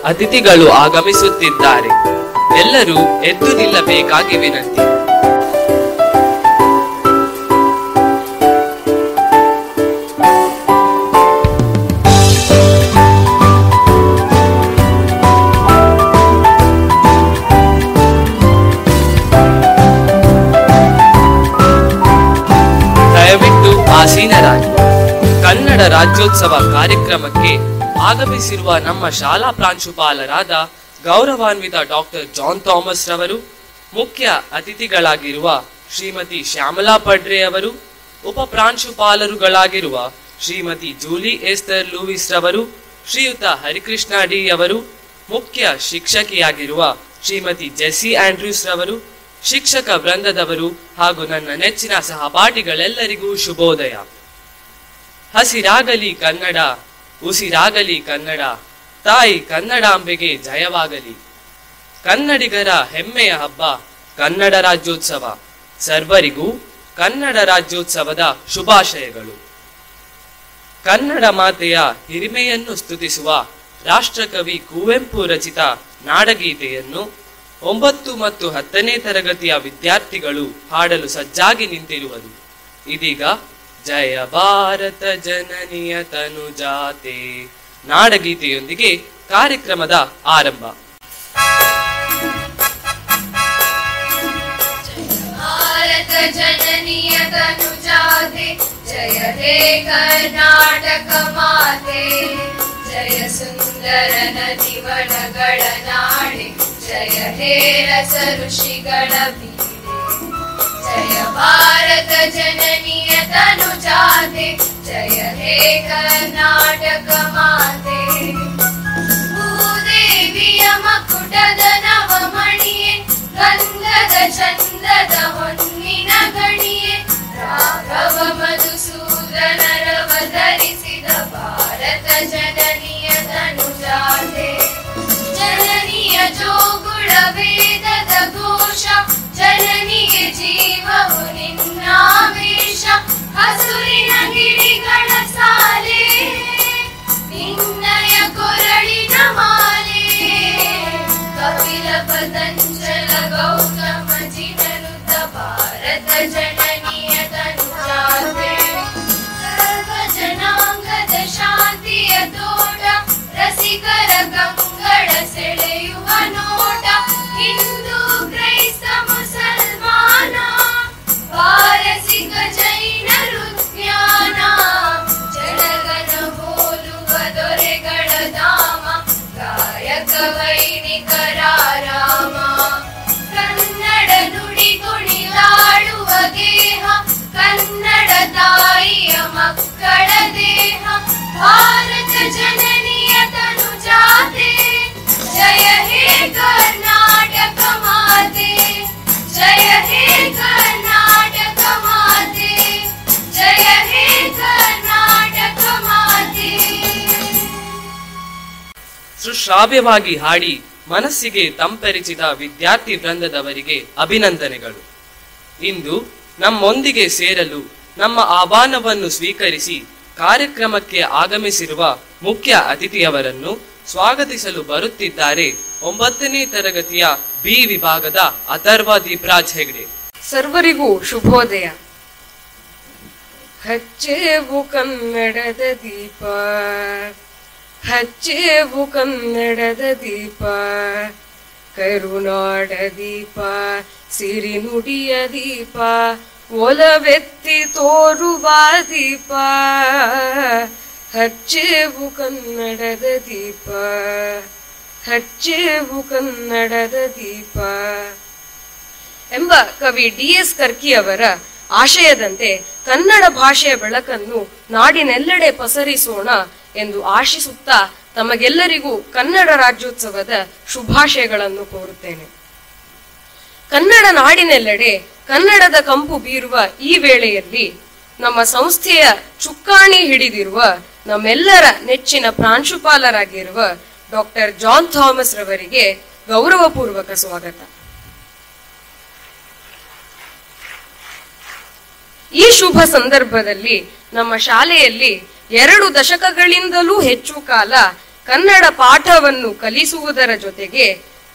ಅತಿಥಿಗಳು ಆಗಮಿಸುತ್ತಿದ್ದಾರೆ. ಎಲ್ಲರೂ ಎದ್ದು ನಿಲ್ಲಬೇಕಾಗಿ ವಿನಂತಿ. ದಯವಿಟ್ಟು ಆಸೀನರಾಗಿ. ಕನ್ನಡ ರಾಜ್ಯೋತ್ಸವ ಕಾರ್ಯಕ್ರಮಕ್ಕೆ ಆಗಮಿಸಿರುವ ನಮ್ಮ ಶಾಲಾ ಪ್ರಾಂಶುಪಾಲರಾದ ಗೌರವಾನ್ವಿತ ಡಾಕ್ಟರ್ ಜಾನ್ ಥಾಮಸ್ ರವರು, ಮುಖ್ಯ ಅತಿಥಿಗಳಾಗಿರುವ ಶ್ರೀಮತಿ ಶ್ಯಾಮಲಾ ಪಡ್ರೆ ಅವರು, ಉಪ ಪ್ರಾಂಶುಪಾಲರುಗಳಾಗಿರುವ ಶ್ರೀಮತಿ ಜೂಲಿ ಎಸ್ತರ್ ಲೂಯಿಸ್ ರವರು, ಶ್ರೀಯುತ ಹರಿಕೃಷ್ಣ ಡಿ ಅವರು, ಮುಖ್ಯ ಶಿಕ್ಷಕಿಯಾಗಿರುವ ಶ್ರೀಮತಿ ಜೆಸ್ಸಿ ಆಂಡ್ರ್ಯೂಸ್ ರವರು, ಶಿಕ್ಷಕ ವೃಂದದವರು ಹಾಗೂ ನನ್ನ ನೆಚ್ಚಿನ ಸಹಪಾಠಿಗಳೆಲ್ಲರಿಗೂ ಶುಭೋದಯ. ಹಸಿರಾಗಲಿ ಕನ್ನಡ, ಉಸಿರಾಗಲಿ ಕನ್ನಡ, ತಾಯಿ ಕನ್ನಡಾಂಬೆಗೆ ಜಯವಾಗಲಿ. ಕನ್ನಡಿಗರ ಹೆಮ್ಮೆಯ ಹಬ್ಬ ಕನ್ನಡ ರಾಜ್ಯೋತ್ಸವ. ಸರ್ವರಿಗೂ ಕನ್ನಡ ರಾಜ್ಯೋತ್ಸವದ ಶುಭಾಶಯಗಳು. ಕನ್ನಡ ಮಾತೆಯ ಹಿರಿಮೆಯನ್ನು ಸ್ತುತಿಸುವ ರಾಷ್ಟ್ರಕವಿ ಕುವೆಂಪು ರಚಿತ ನಾಡಗೀತೆಯನ್ನು 9 ಮತ್ತು 10ನೇ ತರಗತಿಯ ವಿದ್ಯಾರ್ಥಿಗಳು ಹಾಡಲು ಸಜ್ಜಾಗಿ ನಿಂತಿರುವರು. ಇದೀಗ ಜಯ ಭಾರತ ಜನನಿಯ ತನುಜಾತೆ ನಾಡಗೀತೆಯೊಂದಿಗೆ ಕಾರ್ಯಕ್ರಮದ ಆರಂಭ. ಭಾರತ ಜನನಿಯ ತನುಜಾತೆ, ಜಯ ಹೇ ಕರ್ನಾಟಕ ಮಾತೆ, ಜಯ ಸುಂದರ ನದಿವನಗಳ ನಾಡೆ, ಜಯ ಹೇ ರಸ ಋಷಿಗಳ ಬೀಡೆ. ಜಯ ಭಾರತ ಜನನಿಯ ತನುಜಾತೆ, ಜಯ ಹೇ ಕರ್ನಾಟಕ ಮಾತೆ. ಭೂದೇವಿಯ ಮಕುಟದ ನವಮಣಿಯೇ, ಗಂಧದ ಚಂದದ ಹೊನ್ನಿನ ಗಣಿಯೇ, ರಾಘವ ಮಧುಸೂದನರವ ಧರಿಸಿದ ಭಾರತ ಜನನಿಯ ತನುಜಾತೆ. ಜನನಿಯ ಜೋಗುಳ ವೇದದ ಘೋಷ, ಜನನಿಗೆ ಜೀವವು ನಿನ್ನಾವೇಶ. ಹಸುರಿನ ಗಿಳಿಗಳ ಸಾಲೆ, ನಿನ್ನಯ ಕೊರಳಿನ ಮಾಲೆ. ಕಪಿಲ ಪತಂಜಲ ಗೌತಮ ಜಿನರುತ ಭಾರತ ಜನನಿಯ ತನುಜಾತೆ. ಸರ್ವ ಜನಾಂಗದ ಶಾಂತಿಯ ತೋಟ, ರಸಿಕರ ಕಂಗಳ ಸೆಳೆಯುವ ನೋಟ. ಹಿಂದೂ ಕ್ರೈಸ್ತ ಮುಸಲ್ಮಾನ, ಪಾರಸಿಕ ಜೈನರು ಜ್ಞಾನ. ಜಡಗನ ಹೋಲುವ ದೊರೆಗಳ ಧಾಮ, ಗಾಯಕ ವೈಣಿಕರ ರಾಮ. ಕನ್ನಡ ನುಡಿ ಕುಣಿದಾಡುವ ಗೇಹ, ಕನ್ನಡ ತಾಯಿಯ ಮಕ್ಕಳ ದೇಹ. ಭಾರತ ಜನನಿಯ ತನುಜಾತೆ, ಜಯ ಹೇ ಕರ್ನಾಟಕ ಮಾತೆ, ಜಯ ಹೇ ಕರ್ನಾಟಕ ಮಾತೆ, ಜಯ ಹೇ ಕರ್ನಾಟಕ ಮಾತೆ. ಸುಶ್ರಾವ್ಯವಾಗಿ ಹಾಡಿ ಮನಸ್ಸಿಗೆ ತಂಪೆರೆಸಿದ ವಿದ್ಯಾರ್ಥಿ ವೃಂದದವರಿಗೆ ಅಭಿನಂದನೆಗಳು. ಇಂದು ನಮ್ಮೊಂದಿಗೆ ಸೇರಲು ನಮ್ಮ ಆಹ್ವಾನವನ್ನು ಸ್ವೀಕರಿಸಿ ಕಾರ್ಯಕ್ರಮಕ್ಕೆ ಆಗಮಿಸಿರುವ ಮುಖ್ಯ ಅತಿಥಿಯವರನ್ನು ಸ್ವಾಗತಿಸಲು ಬರುತ್ತಿದ್ದಾರೆ 9ನೇ ತರಗತಿಯ ಬಿ ವಿಭಾಗದ ಅಥರ್ವ ದೀಪರಾಜ್ ಹೆಗ್ಡೆ. ಸರ್ವರಿಗೂ ಶುಭೋದಯ. ಹಚ್ಚೇವು ಕನ್ನಡದ ದೀಪ, ಹಚ್ಚೇವು ಕನ್ನಡದ ದೀಪ, ಕರುನಾಡ ದೀಪ, ಸಿರಿನುಡಿಯ ದೀಪ, ಒಲವೆತ್ತಿ ತೋರುವ ದೀಪ. ಹಚ್ಚೇವು ಕನ್ನಡದ ದೀಪ, ಹಚ್ಚೇವು ಕನ್ನಡದ ದೀಪ ಎಂಬ ಕವಿ ಡಿ.ಎಸ್. ಕರ್ಕಿಯವರ ಆಶಯದಂತೆ ಕನ್ನಡ ಭಾಷೆಯ ಬೆಳಕನ್ನು ನಾಡಿನೆಲ್ಲೆಡೆ ಪಸರಿಸೋಣ ಎಂದು ಆಶಿಸುತ್ತಾ ತಮಗೆಲ್ಲರಿಗೂ ಕನ್ನಡ ರಾಜ್ಯೋತ್ಸವದ ಶುಭಾಶಯಗಳನ್ನು ಕೋರುತ್ತೇನೆ. ಕನ್ನಡ ನಾಡಿನೆಲ್ಲೆಡೆ ಕನ್ನಡದ ಕಂಪು ಬೀರುವ ಈ ವೇಳೆಯಲ್ಲಿ ನಮ್ಮ ಸಂಸ್ಥೆಯ ಚುಕ್ಕಾಣಿ ಹಿಡಿದಿರುವ ನಮ್ಮೆಲ್ಲರ ನೆಚ್ಚಿನ ಪ್ರಾಂಶುಪಾಲರಾಗಿರುವ ಡಾಕ್ಟರ್ ಜಾನ್ ಥಾಮಸ್ ರವರಿಗೆ ಗೌರವಪೂರ್ವಕ ಸ್ವಾಗತ. ಈ ಶುಭ ಸಂದರ್ಭದಲ್ಲಿ ನಮ್ಮ ಶಾಲೆಯಲ್ಲಿ 2 ದಶಕಗಳಿಂದಲೂ ಹೆಚ್ಚು ಕಾಲ ಕನ್ನಡ ಪಾಠವನ್ನು ಕಲಿಸುವುದರ ಜೊತೆಗೆ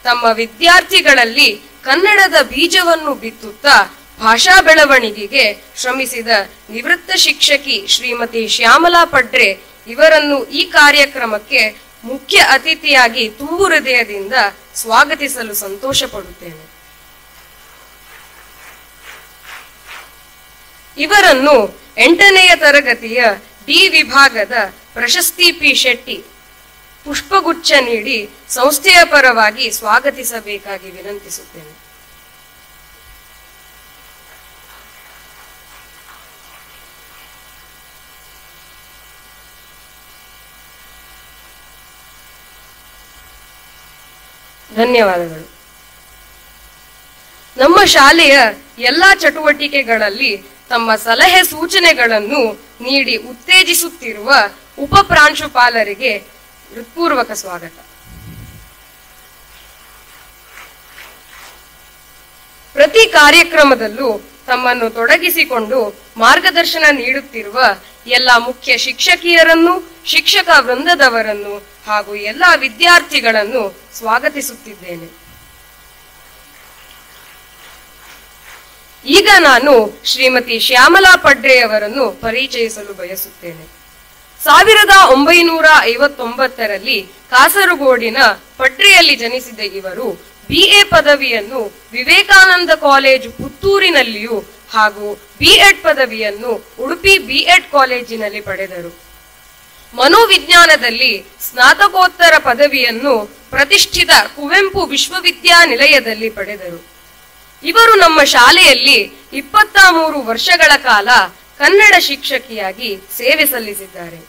ತಮ್ಮ ವಿದ್ಯಾರ್ಥಿಗಳಲ್ಲಿ ಕನ್ನಡದ ಬೀಜವನ್ನು ಬಿತ್ತುತ್ತಾ ಭಾಷಾ ಬೆಳವಣಿಗೆಗೆ ಶ್ರಮಿಸಿದ ನಿವೃತ್ತ ಶಿಕ್ಷಕಿ ಶ್ರೀಮತಿ ಶ್ಯಾಮಲಾ ಪಡ್ರೆ ಇವರನ್ನು ಈ ಕಾರ್ಯಕ್ರಮಕ್ಕೆ ಮುಖ್ಯ ಅತಿಥಿಯಾಗಿ ತುಂಬು ಹೃದಯದಿಂದ ಸ್ವಾಗತಿಸಲು ಸಂತೋಷ ಪಡುತ್ತೇನೆ. ಇವರನ್ನು 8ನೇ ತರಗತಿಯ ಡಿ ವಿಭಾಗದ ಪ್ರಶಸ್ತಿ ಪಿ ಶೆಟ್ಟಿ ಪುಷ್ಪಗುಚ್ಛ ನೀಡಿ ಸಂಸ್ಥೆಯ ಪರವಾಗಿ ಸ್ವಾಗತಿಸಬೇಕಾಗಿ ವಿನಂತಿಸುತ್ತೇನೆ. ಧನ್ಯವಾದಗಳು. ನಮ್ಮ ಶಾಲೆಯ ಎಲ್ಲಾ ಚಟುವಟಿಕೆಗಳಲ್ಲಿ ತಮ್ಮ ಸಲಹೆ ಸೂಚನೆಗಳನ್ನು ನೀಡಿ ಉತ್ತೇಜಿಸುತ್ತಿರುವ ಉಪ ಪ್ರಾಂಶುಪಾಲರಿಗೆ ಹೃತ್ಪೂರ್ವಕ ಸ್ವಾಗತ. ಪ್ರತಿ ಕಾರ್ಯಕ್ರಮದಲ್ಲೂ ತಮ್ಮನ್ನು ತೊಡಗಿಸಿಕೊಂಡು ಮಾರ್ಗದರ್ಶನ ನೀಡುತ್ತಿರುವ ಎಲ್ಲ ಮುಖ್ಯ ಶಿಕ್ಷಕಿಯರನ್ನು, ಶಿಕ್ಷಕ ವೃಂದದವರನ್ನು ಹಾಗೂ ಎಲ್ಲ ವಿದ್ಯಾರ್ಥಿಗಳನ್ನು ಸ್ವಾಗತಿಸುತ್ತಿದ್ದೇನೆ. ಈಗ ನಾನು ಶ್ರೀಮತಿ ಶ್ಯಾಮಲಾ ಪಡ್ರೆಯವರನ್ನು ಪರಿಚಯಿಸಲು ಬಯಸುತ್ತೇನೆ. 1959ರಲ್ಲಿ ಕಾಸರಗೋಡಿನ ಪಡ್ರೆಯಲ್ಲಿ ಜನಿಸಿದ ಇವರು BA ಪದವಿಯನ್ನು ವಿವೇಕಾನಂದ ಕಾಲೇಜು ಪುತ್ತೂರಿನಲ್ಲಿಯೂ ಹಾಗೂ B.Ed ಪದವಿಯನ್ನು ಉಡುಪಿ B.Ed ಕಾಲೇಜಿನಲ್ಲಿ ಪಡೆದರು. ಮನೋವಿಜ್ಞಾನದಲ್ಲಿ ಸ್ನಾತಕೋತ್ತರ ಪದವಿಯನ್ನು ಪ್ರತಿಷ್ಠಿತ ಕುವೆಂಪು ವಿಶ್ವವಿದ್ಯಾನಿಲಯದಲ್ಲಿ ಪಡೆದರು. ಇವರು ನಮ್ಮ ಶಾಲೆಯಲ್ಲಿ 23 ವರ್ಷಗಳ ಕಾಲ ಕನ್ನಡ ಶಿಕ್ಷಕಿಯಾಗಿ ಸೇವೆ ಸಲ್ಲಿಸಿದ್ದಾರೆ.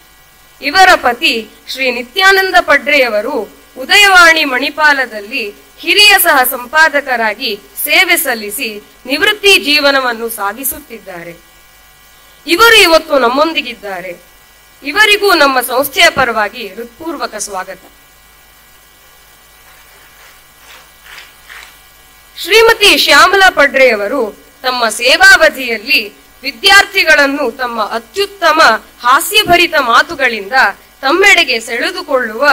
ಇವರ ಪತಿ ಶ್ರೀ ನಿತ್ಯಾನಂದ ಪಡ್ರೆಯವರು ಉದಯವಾಣಿ ಮಣಿಪಾಲದಲ್ಲಿ ಹಿರಿಯ ಸಹ ಸಂಪಾದಕರಾಗಿ ಸೇವೆ ಸಲ್ಲಿಸಿ ನಿವೃತ್ತಿ ಜೀವನವನ್ನು ಸಾಗಿಸುತ್ತಿದ್ದಾರೆ. ಇವರು ಇವತ್ತು ನಮ್ಮೊಂದಿಗಿದ್ದಾರೆ. ಇವರಿಗೂ ನಮ್ಮ ಸಂಸ್ಥೆಯ ಪರವಾಗಿ ಹೃತ್ಪೂರ್ವಕ ಸ್ವಾಗತ. ಶ್ರೀಮತಿ ಶ್ಯಾಮಲಾ ಪಡ್ರೆಯವರು ತಮ್ಮ ಸೇವಾವಧಿಯಲ್ಲಿ ವಿದ್ಯಾರ್ಥಿಗಳನ್ನು ತಮ್ಮ ಅತ್ಯುತ್ತಮ ಹಾಸ್ಯಭರಿತ ಮಾತುಗಳಿಂದ ತಮ್ಮೆಡೆಗೆ ಸೆಳೆದುಕೊಳ್ಳುವ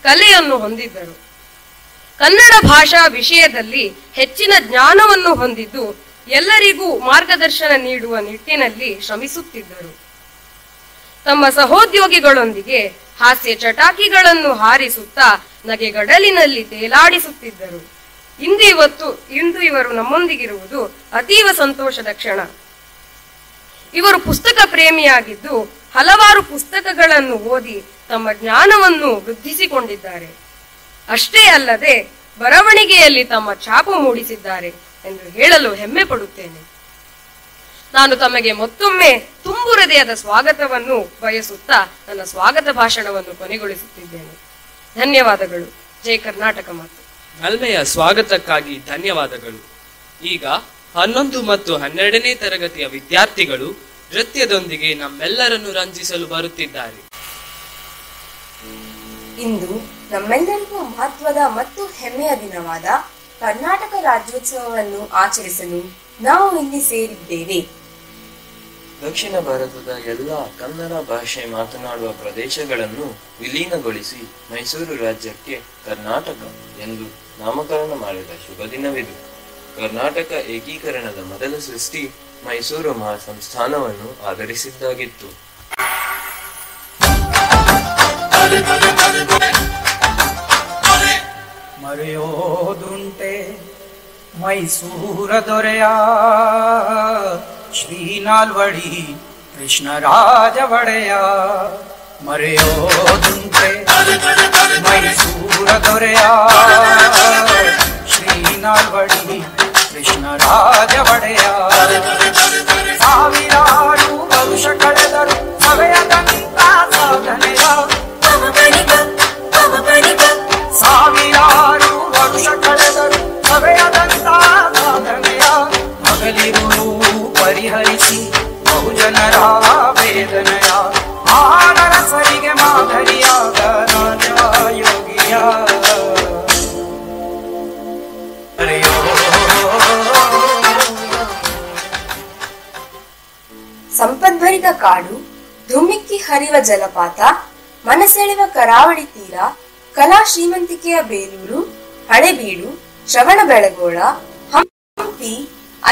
ಕಲೆಯನ್ನು ಹೊಂದಿದ್ದರು. ಕನ್ನಡ ಭಾಷಾ ವಿಷಯದಲ್ಲಿ ಹೆಚ್ಚಿನ ಜ್ಞಾನವನ್ನು ಹೊಂದಿದ್ದು ಎಲ್ಲರಿಗೂ ಮಾರ್ಗದರ್ಶನ ನೀಡುವ ನಿಟ್ಟಿನಲ್ಲಿ ಶ್ರಮಿಸುತ್ತಿದ್ದರು. ತಮ್ಮ ಸಹೋದ್ಯೋಗಿಗಳೊಂದಿಗೆ ಹಾಸ್ಯ ಚಟಾಕಿಗಳನ್ನು ಹಾರಿಸುತ್ತಾ ನಗೆಗಡಲಿನಲ್ಲಿ ತೇಲಾಡಿಸುತ್ತಿದ್ದರು. ಇಂದು ಇವರು ನಮ್ಮೊಂದಿಗಿರುವುದು ಅತೀವ ಸಂತೋಷದ ಕ್ಷಣ. ಇವರು ಪುಸ್ತಕ ಪ್ರೇಮಿಯಾಗಿದ್ದು ಹಲವಾರು ಪುಸ್ತಕಗಳನ್ನು ಓದಿ ತಮ್ಮ ಜ್ಞಾನವನ್ನು ವೃದ್ಧಿಸಿಕೊಂಡಿದ್ದಾರೆ. ಅಷ್ಟೇ ಅಲ್ಲದೆ ಬರವಣಿಗೆಯಲ್ಲಿ ತಮ್ಮ ಛಾಪು ಮೂಡಿಸಿದ್ದಾರೆ ಎಂದು ಹೇಳಲು ಹೆಮ್ಮೆ ಪಡುತ್ತೇನೆ. ನಾನು ತಮಗೆ ಮತ್ತೊಮ್ಮೆ ತುಂಬು ಹೃದಯದ ಸ್ವಾಗತವನ್ನು ಬಯಸುತ್ತಾ ನನ್ನ ಸ್ವಾಗತ ಭಾಷಣವನ್ನು ಕೊನೆಗೊಳಿಸುತ್ತಿದ್ದೇನೆ. ಧನ್ಯವಾದಗಳು. ಜೈ ಕರ್ನಾಟಕ ಮಾತು. ನಲ್ಮೆಯ ಸ್ವಾಗತಕ್ಕಾಗಿ ಧನ್ಯವಾದಗಳು. ಈಗ 11 ಮತ್ತು 12ನೇ ತರಗತಿಯ ವಿದ್ಯಾರ್ಥಿಗಳು ನೃತ್ಯದೊಂದಿಗೆ ನಮ್ಮೆಲ್ಲರನ್ನು ರಂಜಿಸಲು ಬರುತ್ತಿದ್ದಾರೆ. ಇಂದು ನಮ್ಮೆಲ್ಲರಿಗೂ ಮಹತ್ವದ ಮತ್ತು ಹೆಮ್ಮೆಯ ದಿನವಾದ ಕರ್ನಾಟಕ ರಾಜ್ಯೋತ್ಸವವನ್ನು ಆಚರಿಸಲು ನಾವು ಇಲ್ಲಿ ಸೇರಿದ್ದೇವೆ. ದಕ್ಷಿಣ ಭಾರತದ ಎಲ್ಲ ಕನ್ನಡ ಭಾಷೆ ಮಾತನಾಡುವ ಪ್ರದೇಶಗಳನ್ನು ವಿಲೀನಗೊಳಿಸಿ ಮೈಸೂರು ರಾಜ್ಯಕ್ಕೆ ಕರ್ನಾಟಕ ಎಂದು ನಾಮಕರಣ ಮಾಡಿದ ಶುಭ ದಿನವಿದು. ಕರ್ನಾಟಕ ಏಕೀಕರಣದ ಮೊದಲ ಸೃಷ್ಟಿ ಮೈಸೂರು ಮಹಾಸಂಸ್ಥಾನವನ್ನು ಆಧರಿಸಿದ್ದಾಗಿತ್ತು. ಮರೆಯೋದುಂಟೆ ಮೈಸೂರ ದೊರೆಯ ಶ್ರೀನಾಲ್ವಡಿ ಕೃಷ್ಣರಾಜ ಒಡೆಯ. ಮರೆಯೋದುಂಟೆ ಮೈಸೂರ ದೊರೆಯ ಶ್ರೀನಾಲ್ವಡಿ ಕೃಷ್ಣರಾಜ ಒಡೆಯ. ಸಾವಿರಾರು ವರುಷ ಕಳೆದರು ಸವೆಯದಂತ ಸಾಧನೆಯ. ಸಾವಿರಾರು ವರುಷ ಕಳೆದರು ಸವೆಯದಂತ ಸಾಧನೆಯ. ಹಗಲಿರುಳು ಪರಿಹರಿಸಿ ಬಹುಜನರ ವೇದನೆಯ. ಆನರಸರಿಗೆ ಮಾದರಿಯಾದ ರಾಜ ಯೋಗಿಯ. ಸಂಪದ್ಭರಿತ ಕಾಡು, ಧುಮ್ಮಿಕ್ಕಿ ಹರಿವ ಜಲಪಾತ, ಮನಸೆಳೆವ ಕರಾವಳಿ ತೀರ, ಕಲಾ ಶ್ರೀಮಂತಿಕೆಯ ಬೇಲೂರು, ಹಳೆಬೀಡು, ಶ್ರವಣಬೆಳಗೊಳ, ಹಂಪಿ,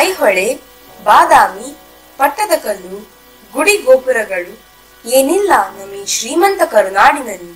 ಐಹೊಳೆ, ಬಾದಾಮಿ, ಪಟ್ಟದಕಲ್ಲು, ಗುಡಿ ಗೋಪುರಗಳು ಏನಿಲ್ಲ ನಮ್ಮ ಈ ಶ್ರೀಮಂತ ಕರುನಾಡಿನಲ್ಲಿ.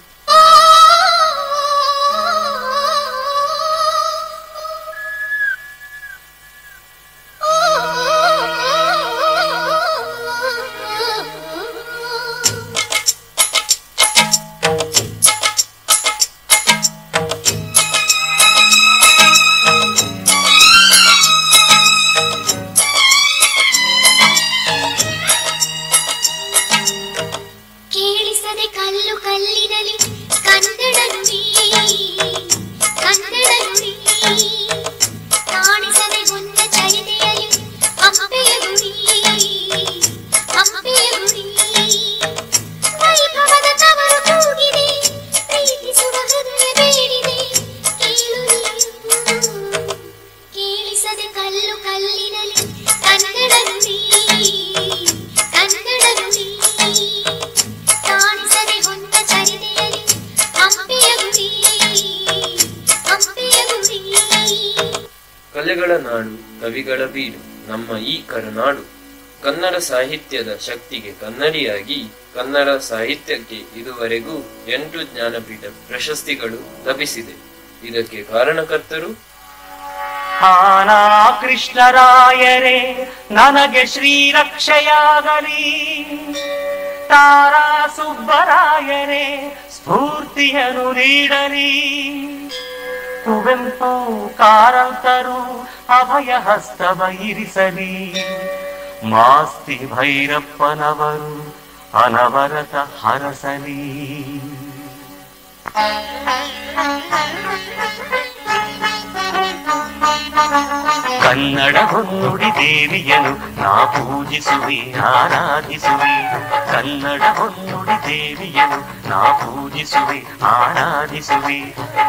ಕಲೆಗಳ ನಾಡು, ಕವಿಗಳ ಬೀಡು ನಮ್ಮ ಈ ಕರುನಾಡು. ಕನ್ನಡ ಸಾಹಿತ್ಯದ ಶಕ್ತಿಗೆ ಕನ್ನಡಿಯಾಗಿ ಕನ್ನಡ ಸಾಹಿತ್ಯಕ್ಕೆ ಇದುವರೆಗೂ 8 ಜ್ಞಾನಪೀಠ ಪ್ರಶಸ್ತಿಗಳು ಲಭಿಸಿದೆ. ಇದಕ್ಕೆ ಕಾರಣಕರ್ತರು ಆನಾ ಕೃಷ್ಣರಾಯರೇ ನನಗೆ ಶ್ರೀರಕ್ಷೆಯಾಗಲಿ, ತಾರಾ ಸುಬ್ಬರಾಯರೇ ಸ್ಫೂರ್ತಿಯನ್ನು ನೀಡಲಿ, ಕುವೆಂಪು ಕಾರಂತರು ಅಭಯ ಹಸ್ತವ ಇರಿಸಲಿ, ಮಾಸ್ತಿ ಭೈರಪ್ಪನವರು ಅನವರತ ಹರಸಲಿ. ಕನ್ನಡ ಹೊನ್ನುಡಿ ದೇವಿಯನು ನಾ ಪೂಜಿಸುವೆ ಆರಾಧಿಸುವೆ, ಕನ್ನಡ ಹೊನ್ನುಡಿ ದೇವಿಯನು ನಾ ಪೂಜಿಸುವೆ ಆರಾಧಿಸುವೆ,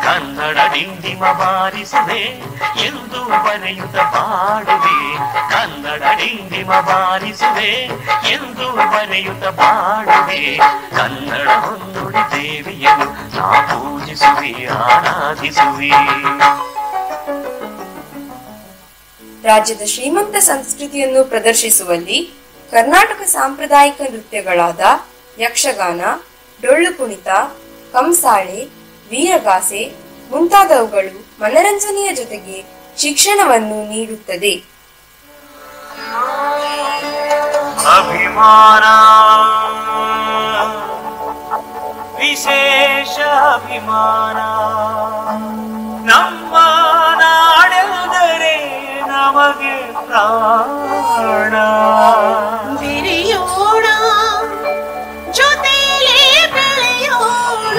ಕನ್ನಡ ಡಿಂಡಿಮ ಬಾರಿಸುವೆ ಎಂದು ಬರೆಯುತ್ತ ಬಾಡುವೆ, ಕನ್ನಡ ಡಿಂಡಿಮ ಬಾರಿಸುವೆ ಎಂದು ಬರೆಯುತ್ತ ಬಾಡುವೆ, ಕನ್ನಡ ಹೊನ್ನುಡಿ ದೇವಿಯನು ನಾ ಪೂಜಿಸುವೆ ಆರಾಧಿಸುವೆ. ರಾಜ್ಯದ ಶ್ರೀಮಂತ ಸಂಸ್ಕೃತಿಯನ್ನು ಪ್ರದರ್ಶಿಸುವಲ್ಲಿ ಕರ್ನಾಟಕ ಸಾಂಪ್ರದಾಯಿಕ ನೃತ್ಯಗಳಾದ ಯಕ್ಷಗಾನ, ಡೊಳ್ಳು ಕುಣಿತ, ಕಂಸಾಳೆ, ವೀರಗಾಸೆ ಮುಂತಾದವುಗಳು ಮನರಂಜನೆಯ ಜೊತೆಗೆ ಶಿಕ್ಷಣವನ್ನು ನೀಡುತ್ತದೆ. ಅಭಿಮಾನ, ವಿಶೇಷ ಅಭಿಮಾನ, ನಮ್ಮ ನಾಡೆಂದರೆ ನಮಗೆ ಪ್ರಾಣ. ಬಿರಿಯೋಣ, ಜೊತೆಯೇ ಬೆಳೆಯೋಣ,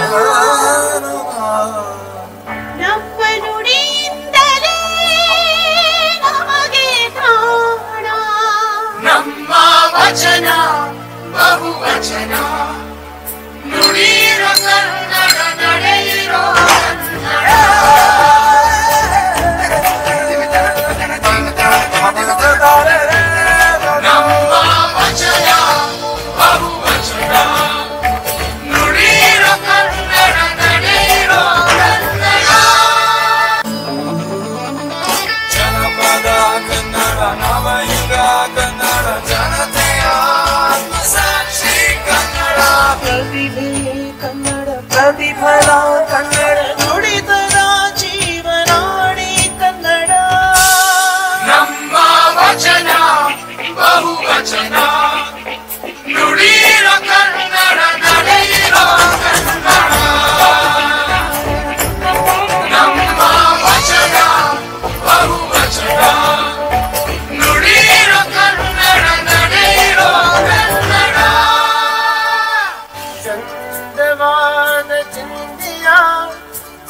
ನಮ್ಮ ನುಡಿಯಿಂದಲೇ ನಮಗೆ ಪ್ರಾಣ. ನಮ್ಮ ವಚನ ಬಹುವಚನ, ನುಡಿಯಿರೋ ಕನ್ನಡ, ನಡೆಯಿರೋ ಕನ್ನಡ. ನಮ್ಮ ವಚನ ಬಹುವಚನ, ನುಡಿಯಿರೋ ಕನ್ನಡ, ನಡೆಯಿರೋ ಕನ್ನಡ. ಜನಪದ ಕನ್ನಡ, ನವಯುಗ ಕನ್ನಡ, ಜನತೆಯ ಸಾಕ್ಷಿ ಕನ್ನಡ, ಪ್ರತಿಭೆ ಕನ್ನಡ, ಪ್ರತಿಫಲ ಕನ್ನಡ, ನುಡಿತದ ಜೀವನಾಡಿ ಕನ್ನಡ. ನಮ್ಮ ವಚನ ಬಹುವಚನ, ನುಡಿಯಿರೋ ಕನ್ನಡ, ನಡೆಯಿರೋ ಕನ್ನಡ. ನಮ್ಮ ವಚನ ಬಹುವಚನ, ನುಡಿಯಿರೋ ಕನ್ನಡ, ನಡೆಯಿರೋ ಕನ್ನಡ. ಚಂದವಾದ ಚಿಂದಿಯ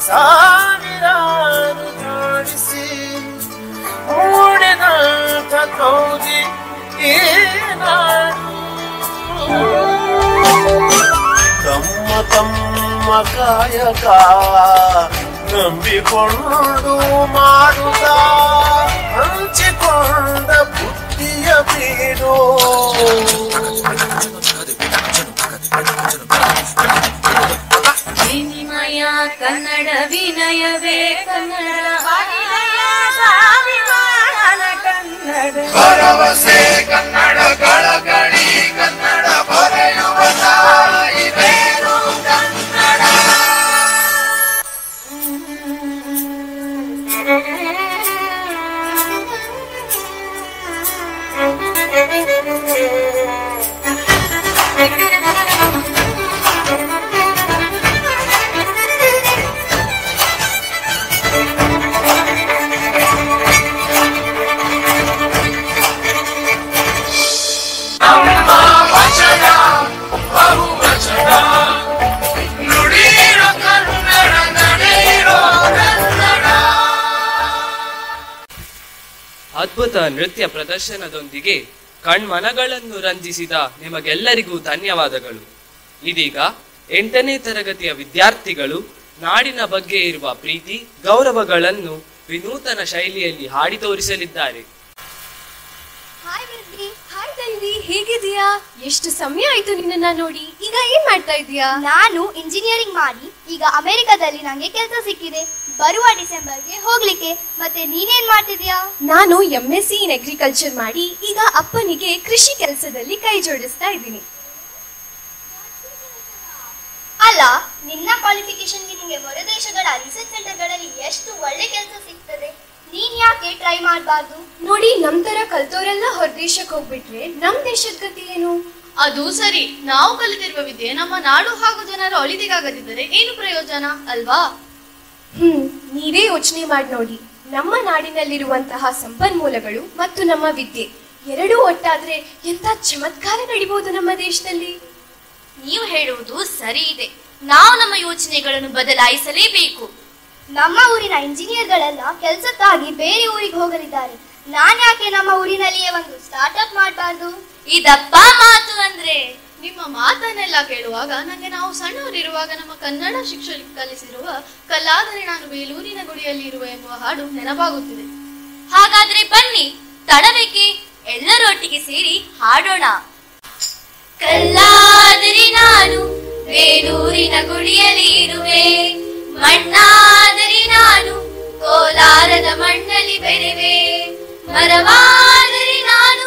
ಸಾವಿರಾರು ಜೋಡಿಸಿ ಮೂಡಿದಂಥ ಕೌದಿ ಈ ನಾಡು. ತಮ್ಮ ತಮ್ಮ ಕಾಯಕ ನಂಬಿಕೊಂಡು ಮಾಡುತ್ತ ಹಂಚಿಕೊಂಡ ಬುದ್ಧಿಯ ಬೀಡು. ಕನ್ನಡ ಬಾಗಿಲೆಯ ಸ್ವಾಭಿಮಾನ ಕನ್ನಡ ಭರವಸೆ ಕನ್ನಡ ಕಳಕಳಿ ಕನ್ನಡ ಬರೆಯುವ ತಾಯಿ ಬೇರು ಕನ್ನಡ. ಅದ್ಭುತ ನೃತ್ಯ ಪ್ರದರ್ಶನದೊಂದಿಗೆ ಕಣ್ಮನಗಳನ್ನು ರಂಜಿಸಿದ ನಿಮಗೆಲ್ಲರಿಗೂ ಧನ್ಯವಾದಗಳು. ಇದೀಗ 8ನೇ ತರಗತಿಯ ವಿದ್ಯಾರ್ಥಿಗಳು ನಾಡಿನ ಬಗ್ಗೆ ಇರುವ ಪ್ರೀತಿ ಗೌರವಗಳನ್ನು ವಿನೂತನ ಶೈಲಿಯಲ್ಲಿ ಹಾಡಿ ತೋರಿಸಲಿದ್ದಾರೆ. ಹಾಯ್ ವೃದ್ಧಿ, ಹಾಯ್ ತಂದಿ, ಹೇಗಿದೀಯಾ? ಎಷ್ಟು ಸಮಯ ಆಯ್ತು ನಿನ್ನನ್ನ ನೋಡಿ. ಈಗ ಏನ್ ಮಾಡ್ತಾ ಇದೀಯಾ? ನಾನು ಇಂಜಿನಿಯರಿಂಗ್ ಮಾಡಿ ಈಗ ಅಮೆರಿಕದಲ್ಲಿ ನಂಗೆ ಕೆಲಸ ಸಿಕ್ಕಿದೆ. ಬರುವ ಡಿಸೆಂಬರ್ಗೆ ಹೋಗ್ಲಿಕ್ಕೆ. ಮತ್ತೆ ನೀನೇನ್ ಮಾಡ್ತಿದ್ಯಾ? ನಾನು MSc ಇನ್ ಅಗ್ರಿಕಲ್ಚರ್ ಮಾಡಿ ಈಗ ಅಪ್ಪನಿಗೆ ಕೃಷಿ ಕೆಲಸದಲ್ಲಿ ಕೈ ಜೋಡಿಸ್ತಾ ಇದ್ದೀನಿ. ಅಲ್ಲ, ನಿನ್ನ ಕ್ವಾಲಿಫಿಕೇಶನ್ಗೆ ನಿಮಗೆ ಹೊರದೇಶಗಳ ರಿಸರ್ಚ್ ಸೆಂಟರ್ಗಳಲ್ಲಿ ಎಷ್ಟು ಒಳ್ಳೆ ಕೆಲಸ ಸಿಗ್ತದೆ. ನೀನ್ ಯಾಕೆ ಟ್ರೈ ಮಾಡಬಾರ್ದು? ನೋಡಿ, ನಮ್ ತರ ಕಲ್ತೋರೆಲ್ಲ ಹೊರದೇಶಕ್ಕೆ ಹೋಗ್ಬಿಟ್ರೆ ನಮ್ ದೇಶದ ಗತಿ ಏನು? ಅದು ಸರಿ, ನಾವು ಕಲಿತಿರುವ ವಿದ್ಯೆ ನಮ್ಮ ನಾಡು ಹಾಗೂ ಜನರ ಒಳಿತಿಗಾಗದಿದ್ದರೆ ಏನು ಪ್ರಯೋಜನ ಅಲ್ವಾ? ನೀವೇ ಯೋಚನೆ ಮಾಡಿ ನೋಡಿ. ನಮ್ಮ ನಾಡಿನಲ್ಲಿರುವಂತಹ ಸಂಪನ್ಮೂಲಗಳು ಮತ್ತು ನಮ್ಮ ವಿದ್ಯೆ ಎರಡೂ ಒಟ್ಟಾದ್ರೆ ಎಂತ ಚಮತ್ಕಾರ ನಡಿಬಹುದು ನಮ್ಮ ದೇಶದಲ್ಲಿ. ನೀವು ಹೇಳುವುದು ಸರಿ ಇದೆ. ನಾವು ನಮ್ಮ ಯೋಚನೆಗಳನ್ನು ಬದಲಾಯಿಸಲೇಬೇಕು. ನಮ್ಮ ಊರಿನ ಇಂಜಿನಿಯರ್ಗಳೆಲ್ಲ ಕೆಲಸಕ್ಕಾಗಿ ಬೇರೆ ಊರಿಗೆ ಹೋಗಲಿದ್ದಾರೆ. ನಾನ್ ಯಾಕೆ ನಮ್ಮ ಊರಿನಲ್ಲಿಯೇ ಒಂದು ಸ್ಟಾರ್ಟ್ಅಪ್ ಮಾಡಬಾರ್ದು? ಇದಪ್ಪ ಮಾತು ಅಂದ್ರೆ. ನಿಮ್ಮ ಮಾತನ್ನೆಲ್ಲ ಕೇಳುವಾಗ ನನಗೆ ನಾವು ಸಣ್ಣವರಿರುವಾಗ ನಮ್ಮ ಕನ್ನಡ ಶಿಕ್ಷಣ ಕಲಿಸಿರುವ ಕಲ್ಲಾದರೆ ನಾನು ಬೇಲೂರಿನ ಗುಡಿಯಲ್ಲಿ ಇರುವ ಎಂಬುವ ಹಾಡು ನೆನಪಾಗುತ್ತಿದೆ. ಹಾಗಾದ್ರೆ ಬನ್ನಿ, ತಡಬೇಕೆ, ಎಲ್ಲರೊಟ್ಟಿಗೆ ಸೇರಿ ಹಾಡೋಣ. ಕಲ್ಲಾದರೆ ನಾನು ಬೇಲೂರಿನ ಗುಡಿಯಲ್ಲಿ ಇರುವೆ, ಮಣ್ಣಾದರೆ ನಾನು ಕೋಲಾರದ ಮಣ್ಣಲ್ಲಿ ಬೆರೆವೆ, ಮರವಾದರೆ ನಾನು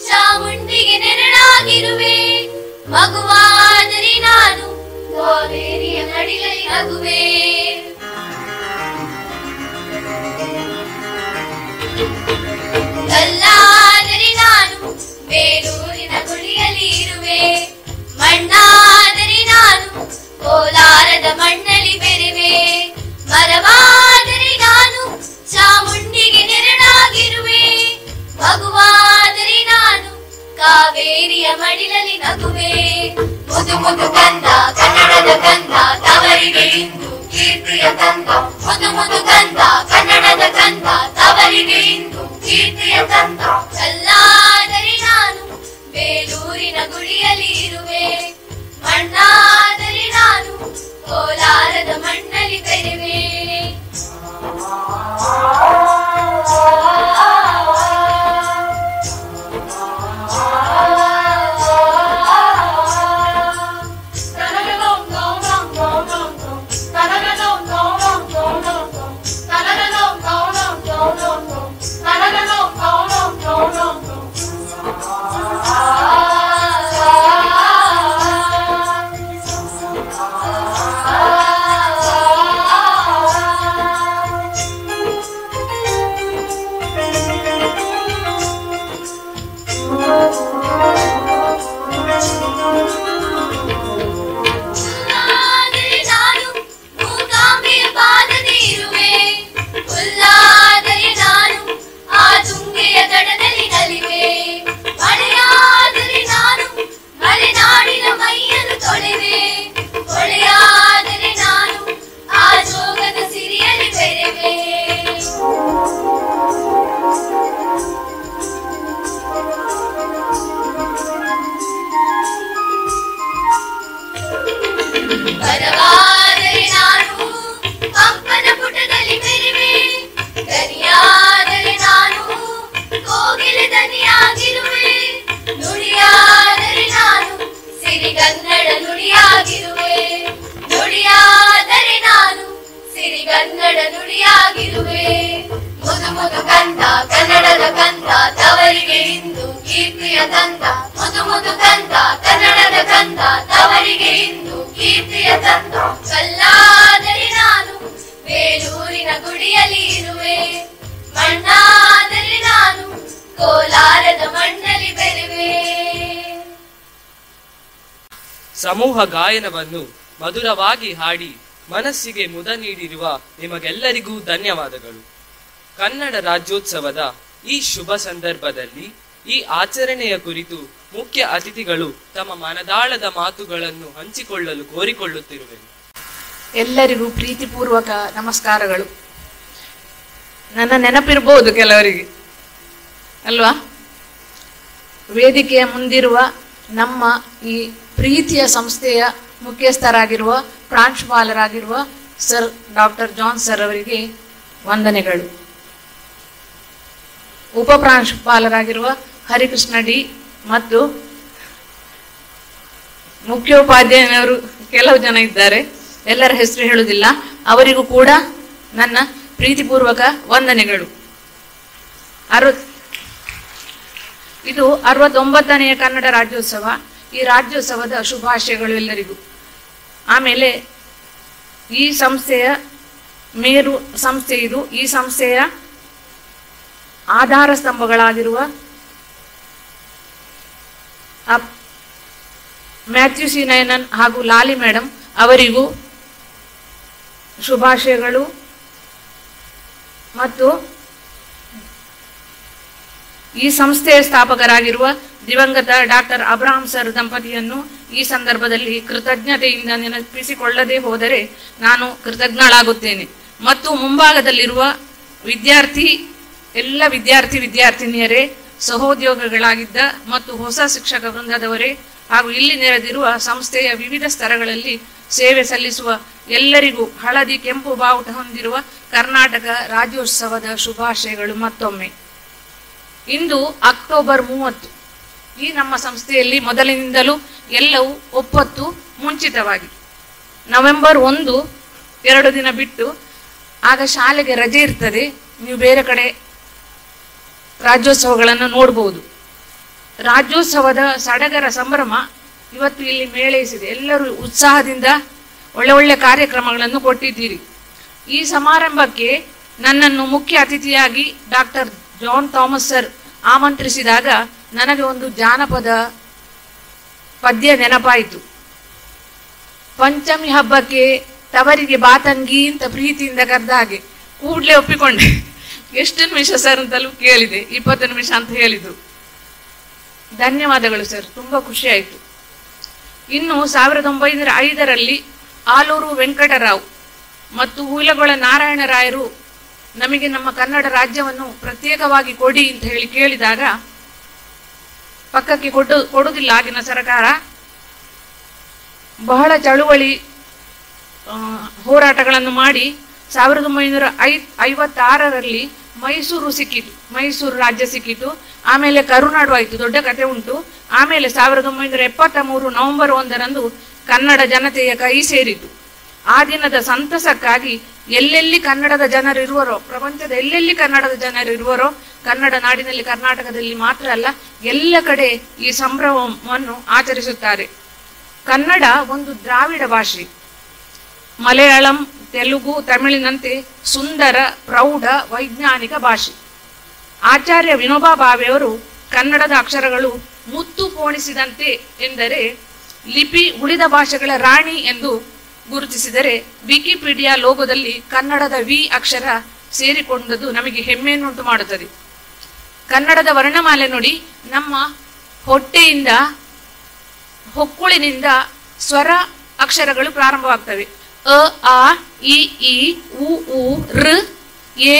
ಚಾಮುಂಡಿಗೆ ನೆರಳಾಗಿರುವೆ, ಮಗುವಾದರೆ ನಾನು ಕಾವೇರಿಯ ಮಡಿಲಲ್ಲಿ ನಗುವೆ. ಕಲ್ಲಾದರೆ ನಾನು ಬೇಲೂರಿನ ಗುಡಿಯಲ್ಲಿ ಇರುವೆ, ಮಣ್ಣಾದರೆ ನಾನು ಕೋಲಾರದ ಮಣ್ಣಲ್ಲಿ ಬೆರೆವೆ, ಮರವಾದರೆ ನಾನು ಚಾಮುಂಡಿಗೆ ನೆರಳಾಗಿರುವೆ, ಮಗುವಾದರೆ ನಾನು ಕಾವೇರಿಯ ಮಡಿಲಲ್ಲಿ ನಗುವೆ. ಮುದು ಮುದು ಕಂದ ಕನ್ನಡದ ಕಂದ ತವರಿಗೆ ಇಂದು ಕೀರ್ತಿಯ ಕಂದ, ಮುದು ಮುದು ಕಂದ ಕನ್ನಡದ ಕಂದ ತವರಿಗೆ ಇಂದು ಕೀರ್ತಿಯ ಕಂದ. ಕಲ್ಲಾದರೆ ನಾನು ಬೇಲೂರಿನ ಗುಡಿಯಲ್ಲಿ ಇರುವೆ, ಮಣ್ಣಾದರೆ ನಾನು ಕೋಲಾರದ ಮಣ್ಣಲ್ಲಿ ಬೆರೆವೆ. ತಾರದ ಮಣ್ಣಲ್ಲಿ ಬೆರೆವೆ. ಸಮೂಹ ಗಾಯನವನ್ನು ಮಧುರವಾಗಿ ಹಾಡಿ ಮನಸ್ಸಿಗೆ ಮುದ ನೀಡಿರುವ ನಿಮಗೆಲ್ಲರಿಗೂ ಧನ್ಯವಾದಗಳು. ಕನ್ನಡ ರಾಜ್ಯೋತ್ಸವದ ಈ ಶುಭ ಸಂದರ್ಭದಲ್ಲಿ ಈ ಆಚರಣೆಯ ಕುರಿತು ಮುಖ್ಯ ಅತಿಥಿಗಳು ತಮ್ಮ ಮನದಾಳದ ಮಾತುಗಳನ್ನು ಹಂಚಿಕೊಳ್ಳಲು ಕೋರಿಕೊಳ್ಳುತ್ತಿರುವೆನು. ಎಲ್ಲರಿಗೂ ಪ್ರೀತಿಪೂರ್ವಕ ನಮಸ್ಕಾರಗಳು. ನನ್ನ ನೆನಪಿರ್ಬೋದು ಕೆಲವರಿಗೆ ಅಲ್ವಾ? ವೇದಿಕೆಯ ಮುಂದಿರುವ ನಮ್ಮ ಈ ಪ್ರೀತಿಯ ಸಂಸ್ಥೆಯ ಮುಖ್ಯಸ್ಥರಾಗಿರುವ ಪ್ರಾಂಶುಪಾಲರಾಗಿರುವ ಸರ್ ಡಾಕ್ಟರ್ ಜಾನ್ ಸರ್ ಅವರಿಗೆ ವಂದನೆಗಳು. ಉಪ ಪ್ರಾಂಶುಪಾಲರಾಗಿರುವ ಹರಿಕೃಷ್ಣ ಡಿ ಮತ್ತು ಮುಖ್ಯೋಪಾಧ್ಯಾಯನವರು ಕೆಲವು ಜನ ಇದ್ದಾರೆ, ಎಲ್ಲರ ಹೆಸರು ಹೇಳುವುದಿಲ್ಲ, ಅವರಿಗೂ ಕೂಡ ನನ್ನ ಪ್ರೀತಿಪೂರ್ವಕ ವಂದನೆಗಳು. ಇದು 69ನೆಯ ಕನ್ನಡ ರಾಜ್ಯೋತ್ಸವ. ಈ ರಾಜ್ಯೋತ್ಸವದ ಶುಭಾಶಯಗಳು ಎಲ್ಲರಿಗೂ. ಆಮೇಲೆ ಈ ಸಂಸ್ಥೆಯ ಮೇರು ಸಂಸ್ಥೆ ಇದು. ಈ ಸಂಸ್ಥೆಯ ಆಧಾರ ಸ್ತಂಭಗಳಾಗಿರುವ ಮ್ಯಾಥ್ಯೂ ಸಿ ನಯನನ್ ಹಾಗೂ ಲಾಲಿ ಮೇಡಮ್ ಅವರಿಗೂ ಶುಭಾಶಯಗಳು. ಮತ್ತು ಈ ಸಂಸ್ಥೆಯ ಸ್ಥಾಪಕರಾಗಿರುವ ದಿವಂಗತ ಡಾಕ್ಟರ್ ಅಬ್ರಹಾಂ ಸರ್ ದಂಪತಿಯನ್ನು ಈ ಸಂದರ್ಭದಲ್ಲಿ ಕೃತಜ್ಞತೆಯಿಂದ ನೆನಪಿಸಿಕೊಳ್ಳದೆ ಹೋದರೆ ನಾನು ಕೃತಜ್ಞಳಾಗುತ್ತೇನೆ. ಮತ್ತು ಮುಂಭಾಗದಲ್ಲಿರುವ ಎಲ್ಲ ವಿದ್ಯಾರ್ಥಿನಿಯರೇ, ಸಹೋದ್ಯೋಗಿಗಳಾಗಿದ್ದ ಮತ್ತು ಹೊಸ ಶಿಕ್ಷಕ ವೃಂದದವರೇ ಹಾಗೂ ಇಲ್ಲಿ ನೆರೆದಿರುವ ಸಂಸ್ಥೆಯ ವಿವಿಧ ಸ್ತರಗಳಲ್ಲಿ ಸೇವೆ ಸಲ್ಲಿಸುವ ಎಲ್ಲರಿಗೂ ಹಳದಿ ಕೆಂಪು ಬಾವುಟ ಹೊಂದಿರುವ ಕರ್ನಾಟಕ ರಾಜ್ಯೋತ್ಸವದ ಶುಭಾಶಯಗಳು ಮತ್ತೊಮ್ಮೆ. ಇಂದು ಅಕ್ಟೋಬರ್ 30. ಈ ನಮ್ಮ ಸಂಸ್ಥೆಯಲ್ಲಿ ಮೊದಲಿನಿಂದಲೂ ಎಲ್ಲವೂ ಒಪ್ಪತ್ತು ಮುಂಚಿತವಾಗಿ. ನವೆಂಬರ್ 1 2 ದಿನ ಬಿಟ್ಟು ಆಗ ಶಾಲೆಗೆ ರಜೆ ಇರ್ತದೆ. ನೀವು ಬೇರೆ ಕಡೆ ರಾಜ್ಯೋತ್ಸವಗಳನ್ನು ನೋಡಬಹುದು. ರಾಜ್ಯೋತ್ಸವದ ಸಡಗರ ಸಂಭ್ರಮ ಇವತ್ತು ಇಲ್ಲಿ ಮೇಳೈಸಿದೆ. ಎಲ್ಲರೂ ಉತ್ಸಾಹದಿಂದ ಒಳ್ಳೆ ಕಾರ್ಯಕ್ರಮಗಳನ್ನು ಕೊಟ್ಟಿದ್ದೀರಿ. ಈ ಸಮಾರಂಭಕ್ಕೆ ನನ್ನನ್ನು ಮುಖ್ಯ ಅತಿಥಿಯಾಗಿ ಡಾಕ್ಟರ್ ಜಾನ್ ಥಾಮಸ್ ಸರ್ ಆಮಂತ್ರಿಸಿದಾಗ ನನಗೆ ಒಂದು ಜಾನಪದ ಪದ್ಯ ನೆನಪಾಯಿತು. ಪಂಚಮಿ ಹಬ್ಬಕ್ಕೆ ತವರಿಗೆ ಬಾತಂಗಿ ಅಂತ ಪ್ರೀತಿಯಿಂದ ಕರೆದ ಹಾಗೆ ಕೂಡಲೇ ಒಪ್ಪಿಕೊಂಡೆ. ಎಷ್ಟು ನಿಮಿಷ ಸರ್ ಅಂತಲೂ ಕೇಳಿದೆ. 20 ನಿಮಿಷ ಅಂತ ಹೇಳಿದ್ರು. ಧನ್ಯವಾದಗಳು ಸರ್, ತುಂಬ ಖುಷಿ ಆಯಿತು. ಇನ್ನು 1905ರಲ್ಲಿ ಆಲೂರು ವೆಂಕಟರಾವ್ ಮತ್ತು ಹುಯಿಲಗೊಳ ನಾರಾಯಣರಾಯರು ನಮಗೆ ನಮ್ಮ ಕನ್ನಡ ರಾಜ್ಯವನ್ನು ಪ್ರತ್ಯೇಕವಾಗಿ ಕೊಡಿ ಅಂತ ಹೇಳಿ ಕೇಳಿದಾಗ ಪಕ್ಕಕ್ಕೆ ಕೊಡುವುದಿಲ್ಲ ಆಗಿನ ಸರ್ಕಾರ. ಬಹಳ ಚಳುವಳಿ ಹೋರಾಟಗಳನ್ನು ಮಾಡಿ 1956ರಲ್ಲಿ ಮೈಸೂರು ರಾಜ್ಯ ಸಿಕ್ಕಿತು. ಆಮೇಲೆ ಕರುನಾಡು ಆಯಿತು, ದೊಡ್ಡ ಕತೆ ಉಂಟು. ಆಮೇಲೆ 1973 ನವೆಂಬರ್ 1ರಂದು ಕನ್ನಡ ಜನತೆಯ ಕೈ ಸೇರಿತು. ಆ ದಿನದ ಸಂತಸಕ್ಕಾಗಿ ಎಲ್ಲೆಲ್ಲಿ ಕನ್ನಡದ ಜನರಿರುವರೋ, ಪ್ರಪಂಚದ ಎಲ್ಲೆಲ್ಲಿ ಕನ್ನಡದ ಜನರಿರುವರೋ, ಕನ್ನಡ ನಾಡಿನಲ್ಲಿ ಕರ್ನಾಟಕದಲ್ಲಿ ಮಾತ್ರ ಅಲ್ಲ ಎಲ್ಲ ಕಡೆ ಈ ಸಂಭ್ರಮವನ್ನು ಆಚರಿಸುತ್ತಾರೆ. ಕನ್ನಡ ಒಂದು ದ್ರಾವಿಡ ಭಾಷೆ. ಮಲಯಾಳಂ, ತೆಲುಗು, ತಮಿಳಿನಂತೆ ಸುಂದರ, ಪ್ರೌಢ, ವೈಜ್ಞಾನಿಕ ಭಾಷೆ. ಆಚಾರ್ಯ ವಿನೋಬಾ ಭಾವೆಯವರು ಕನ್ನಡದ ಅಕ್ಷರಗಳು ಮುತ್ತು ಪೋಣಿಸಿದಂತೆ ಎಂದರೆ ಲಿಪಿ ಉಳಿದ ಭಾಷೆಗಳ ರಾಣಿ ಎಂದು ಗುರುತಿಸಿದರೆ, ವಿಕಿಪೀಡಿಯಾ ಲೋಗೋದಲ್ಲಿ ಕನ್ನಡದ ವಿ ಅಕ್ಷರ ಸೇರಿಕೊಂಡದ್ದು ನಮಗೆ ಹೆಮ್ಮೆಯನ್ನುಂಟು ಮಾಡುತ್ತದೆ. ಕನ್ನಡದ ವರ್ಣಮಾಲೆ ನೋಡಿ, ನಮ್ಮ ಹೊಕ್ಕುಳಿನಿಂದ ಸ್ವರ ಅಕ್ಷರಗಳು ಪ್ರಾರಂಭವಾಗ್ತವೆ. ಅ, ಆ, ಇ, ಈ, ಉ, ಊ, ಋ, ಎ,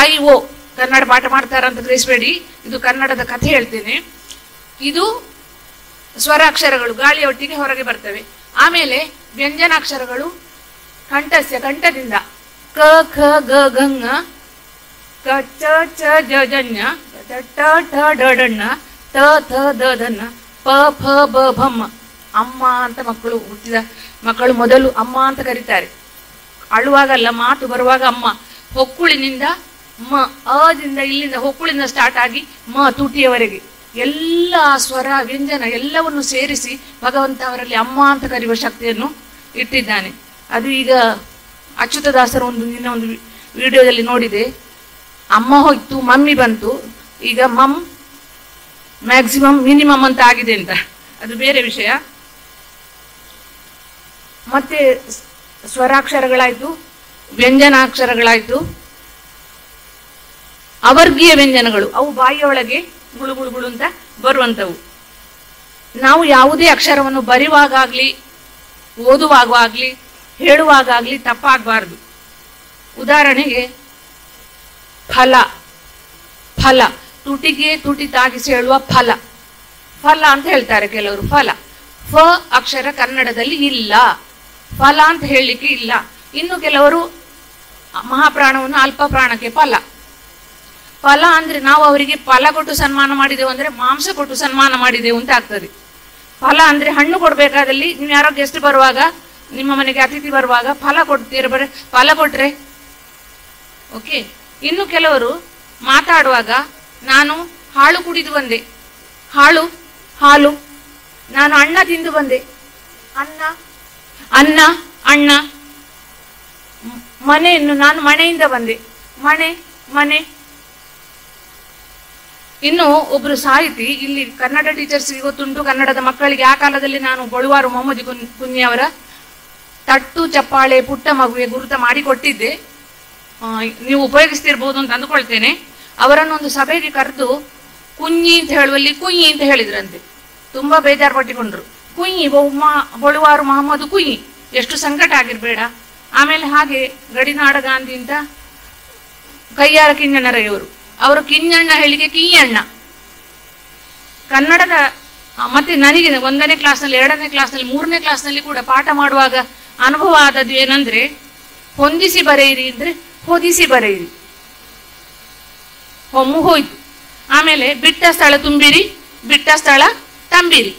ಐ, ಓ. ಕನ್ನಡ ಪಾಠ ಮಾಡ್ತಾರಂತ ಗ್ರಹಿಸಬೇಡಿ, ಇದು ಕನ್ನಡದ ಕಥೆ ಹೇಳ್ತೇನೆ. ಇದು ಸ್ವರ ಅಕ್ಷರಗಳು ಗಾಳಿಯೊಟ್ಟಿಗೆ ಹೊರಗೆ ಬರ್ತವೆ. ಆಮೇಲೆ ವ್ಯಂಜನಾಕ್ಷರಗಳು ಕಂಠದಿಂದ ಕ, ಖ, ಗ, ಗಂಗ, ಕ, ಚ, ಚ, ಜ, ಜನ್ಯ, ಟ, ಠ, ಡ, ಡಣ್ಣ, ತ, ಥ, ದ, ಧನ್ನ, ಪ, ಫ, ಬ, ಭಮ್ಮ. ಅಮ್ಮ ಅಂತ ಹುಟ್ಟಿದ ಮಕ್ಕಳು ಮೊದಲು ಅಮ್ಮ ಅಂತ ಕರೀತಾರೆ. ಅಳುವಾಗಲ್ಲ, ಮಾತು ಬರುವಾಗ ಅಮ್ಮ. ಹೊಕ್ಕುಳಿನಿಂದ ಮ, ಅದಿಂದ ಇಲ್ಲಿಂದ ಹೊಕ್ಕುಳಿಂದ ಸ್ಟಾರ್ಟ್ ಆಗಿ ಮ ತುಟಿಯವರೆಗೆ ಎಲ್ಲ ಸ್ವರ ವ್ಯಂಜನ ಎಲ್ಲವನ್ನು ಸೇರಿಸಿ ಭಗವಂತ ಅವರಲ್ಲಿ ಅಮ್ಮ ಅಂತ ಕರೆಯುವ ಶಕ್ತಿಯನ್ನು ಇಟ್ಟಿದ್ದಾನೆ. ಅದು ಈಗ ಅಚ್ಯುತದಾಸರ ಒಂದು ವಿಡಿಯೋದಲ್ಲಿ ನೋಡಿದೆ. ಅಮ್ಮ ಹೋಯ್ತು, ಮಮ್ಮಿ ಬಂತು, ಈಗ ಮ್ಯಾಕ್ಸಿಮಮ್ ಮಿನಿಮಮ್ ಅಂತ ಆಗಿದೆ ಅಂತ, ಅದು ಬೇರೆ ವಿಷಯ. ಮತ್ತೆ ಸ್ವರಾಕ್ಷರಗಳಾಯ್ತು, ವ್ಯಂಜನಾಕ್ಷರಗಳಾಯ್ತು, ಅವರ್ಗೀಯ ವ್ಯಂಜನಗಳು, ಅವು ಬಾಯಿಯೊಳಗೆ ಗುಳು ಗುಳು ಗುಳು ಅಂತ ಬರುವಂಥವು. ನಾವು ಯಾವುದೇ ಅಕ್ಷರವನ್ನು ಬರೆಯುವಾಗಲಿ ಓದುವಾಗಲಿ ಹೇಳುವಾಗಲಿ ತಪ್ಪಾಗಬಾರ್ದು. ಉದಾಹರಣೆಗೆ ಫಲ, ಫಲ ತುಟಿಗೆ ತುಟಿ ತಾಗಿಸಿ ಹೇಳುವ ಫಲ, ಫಲ ಅಂತ ಹೇಳ್ತಾರೆ ಕೆಲವರು. ಫಲ, ಫ ಅಕ್ಷರ ಕನ್ನಡದಲ್ಲಿ ಇಲ್ಲ, ಫಲ ಅಂತ ಹೇಳಲಿಕ್ಕೆ ಇಲ್ಲ. ಇನ್ನು ಕೆಲವರು ಮಹಾಪ್ರಾಣವನ್ನು ಅಲ್ಪ ಪ್ರಾಣಕ್ಕೆ ಫಲ. ಫಲ ಅಂದ್ರೆ ನಾವು ಅವರಿಗೆ ಫಲ ಕೊಟ್ಟು ಸನ್ಮಾನ ಮಾಡಿದೆವು ಅಂದ್ರೆ ಮಾಂಸ ಕೊಟ್ಟು ಸನ್ಮಾನ ಮಾಡಿದೆವು ಅಂತ ಆಗ್ತದೆ. ಫಲ ಅಂದ್ರೆ ಹಣ್ಣು ಕೊಡ್ಬೇಕಾದಲ್ಲಿ ನೀವು ಯಾರೋ ಗೆಸ್ಟ್ ಬರುವಾಗ, ನಿಮ್ಮ ಮನೆಗೆ ಅತಿಥಿ ಬರುವಾಗ ಫಲ ಕೊಡ್ತೀರ, ಫಲ ಕೊಟ್ರೆ ಓಕೆ. ಇನ್ನು ಕೆಲವರು ಮಾತಾಡುವಾಗ ನಾನು ಹಾಳು ಕುಡಿದು ಬಂದೆ, ಹಾಳು ಹಾಲು. ನಾನು ಅನ್ನ ತಿಂದು ಬಂದೆ, ಅನ್ನ ಅನ್ನ ಅಣ್ಣ. ಮನೆಯನ್ನು ನಾನು ಮನೆಯಿಂದ ಬಂದೆ, ಮನೆ ಮನೆ. ಇನ್ನು ಒಬ್ರು ಸಾಹಿತಿ, ಇಲ್ಲಿ ಕನ್ನಡ ಟೀಚರ್ಸ್ಗೆ ಗೊತ್ತುಂಟು, ಕನ್ನಡದ ಮಕ್ಕಳಿಗೆ ಆ ಕಾಲದಲ್ಲಿ ನಾನು ಬಳುವಾರು ಮೊಹಮ್ಮದ್ ಕುഞ്ഞി ಅವರ ತಟ್ಟು ಚಪ್ಪಾಳೆ ಪುಟ್ಟ ಮಗುವೆ ಗುರುತ ಮಾಡಿಕೊಟ್ಟಿದ್ದೆ, ನೀವು ಉಪಯೋಗಿಸ್ತಿರ್ಬೋದು ಅಂತ ಅಂದುಕೊಳ್ತೇನೆ. ಅವರನ್ನೊಂದು ಸಭೆಗೆ ಕರೆದು ಕುഞ്ഞി ಅಂತ ಹೇಳುವಲ್ಲಿ ಕುഞ്ഞി ಅಂತ ಹೇಳಿದ್ರಂತೆ. ತುಂಬಾ ಬೇಜಾರು ಪಟ್ಟಿಕೊಂಡ್ರು. ಕುഞ്ഞി ಬಳುವಾರು ಮೊಹಮ್ಮದ್ ಕುഞ്ഞി, ಎಷ್ಟು ಸಂಕಟ ಆಗಿರ್ಬೇಡ. ಆಮೇಲೆ ಹಾಗೆ ಗಡಿನಾಡ ಗಾಂಧಿ ಅಂತ ಕಯ್ಯಾರ ಕಿಞ್ಞಣ್ಣರಯ್ಯವರು, ಅವರು ಕಿಞ್ಞಣ್ಣ ಹೇಳಿಕೆ ಕಿಯ್ಯಣ್ಣ. ಕನ್ನಡದ ಮತ್ತೆ ನನಗೆ 1ನೇ ಕ್ಲಾಸ್ನಲ್ಲಿ 2ನೇ ಕ್ಲಾಸ್ನಲ್ಲಿ 3ನೇ ಕ್ಲಾಸ್ನಲ್ಲಿ ಕೂಡ ಪಾಠ ಮಾಡುವಾಗ ಅನುಭವ ಆದದ್ದು ಏನಂದ್ರೆ, ಹೊಂದಿಸಿ ಬರೆಯಿರಿ ಅಂದ್ರೆ ಹೊದಿಸಿ ಬರೆಯಿರಿ, ಹೊಮ್ಮು ಹೋಯ್ತು. ಆಮೇಲೆ ಬಿಟ್ಟ ಸ್ಥಳ ತುಂಬಿರಿ, ಬಿಟ್ಟ ಸ್ಥಳ ತಂಬಿರಿ.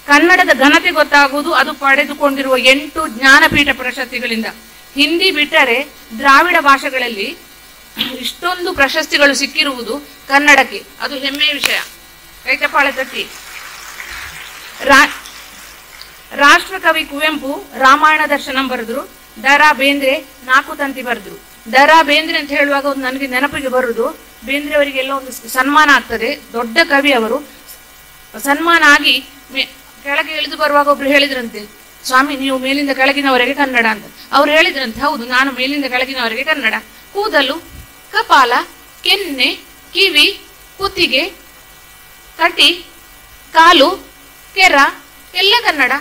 ಕನ್ನಡದ ಘನತೆ ಗೊತ್ತಾಗುವುದು ಅದು ಪಡೆದುಕೊಂಡಿರುವ 8 ಜ್ಞಾನಪೀಠ ಪ್ರಶಸ್ತಿಗಳಿಂದ. ಹಿಂದಿ ಬಿಟ್ಟರೆ ದ್ರಾವಿಡ ಭಾಷೆಗಳಲ್ಲಿ ಇಷ್ಟೊಂದು ಪ್ರಶಸ್ತಿಗಳು ಸಿಕ್ಕಿರುವುದು ಕನ್ನಡಕ್ಕೆ, ಅದು ಹೆಮ್ಮೆಯ ವಿಷಯ. ಕೈ ಚಪ್ಪಾಳೆ ತಟ್ಟಿ. ರಾಷ್ಟ್ರಕವಿ ಕುವೆಂಪು ರಾಮಾಯಣ ದರ್ಶನಂ ಬರೆದ್ರು, ದ.ರಾ. ಬೇಂದ್ರೆ 4 ತಂತಿ ಬರೆದ್ರು. ದ.ರಾ. ಬೇಂದ್ರೆ ಅಂತ ಹೇಳುವಾಗ ಒಂದು ನನಗೆ ನೆನಪಿಗೆ ಬರುವುದು, ಬೇಂದ್ರೆ ಅವರಿಗೆಲ್ಲ ಒಂದು ಸನ್ಮಾನ ಆಗ್ತದೆ, ದೊಡ್ಡ ಕವಿ ಅವರು. ಸನ್ಮಾನ ಆಗಿ ಕೆಳಗೆ ಇಳಿದು ಬರುವಾಗ ಒಬ್ರು ಹೇಳಿದ್ರಂತೆ, ಸ್ವಾಮಿ ನೀವು ಮೇಲಿಂದ ಕೆಳಗಿನವರೆಗೆ ಕನ್ನಡ ಅಂತ. ಅವ್ರು ಹೇಳಿದ್ರಂತೆ, ಹೌದು ನಾನು ಮೇಲಿಂದ ಕೆಳಗಿನವರೆಗೆ ಕನ್ನಡ. ಕೂದಲು, ಕಪಾಲ, ಕೆನ್ನೆ, ಕಿವಿ, ಕುತ್ತಿಗೆ, ಕಟಿ, ಕಾಲು, ಕೆರ ಎಲ್ಲ ಕನ್ನಡ.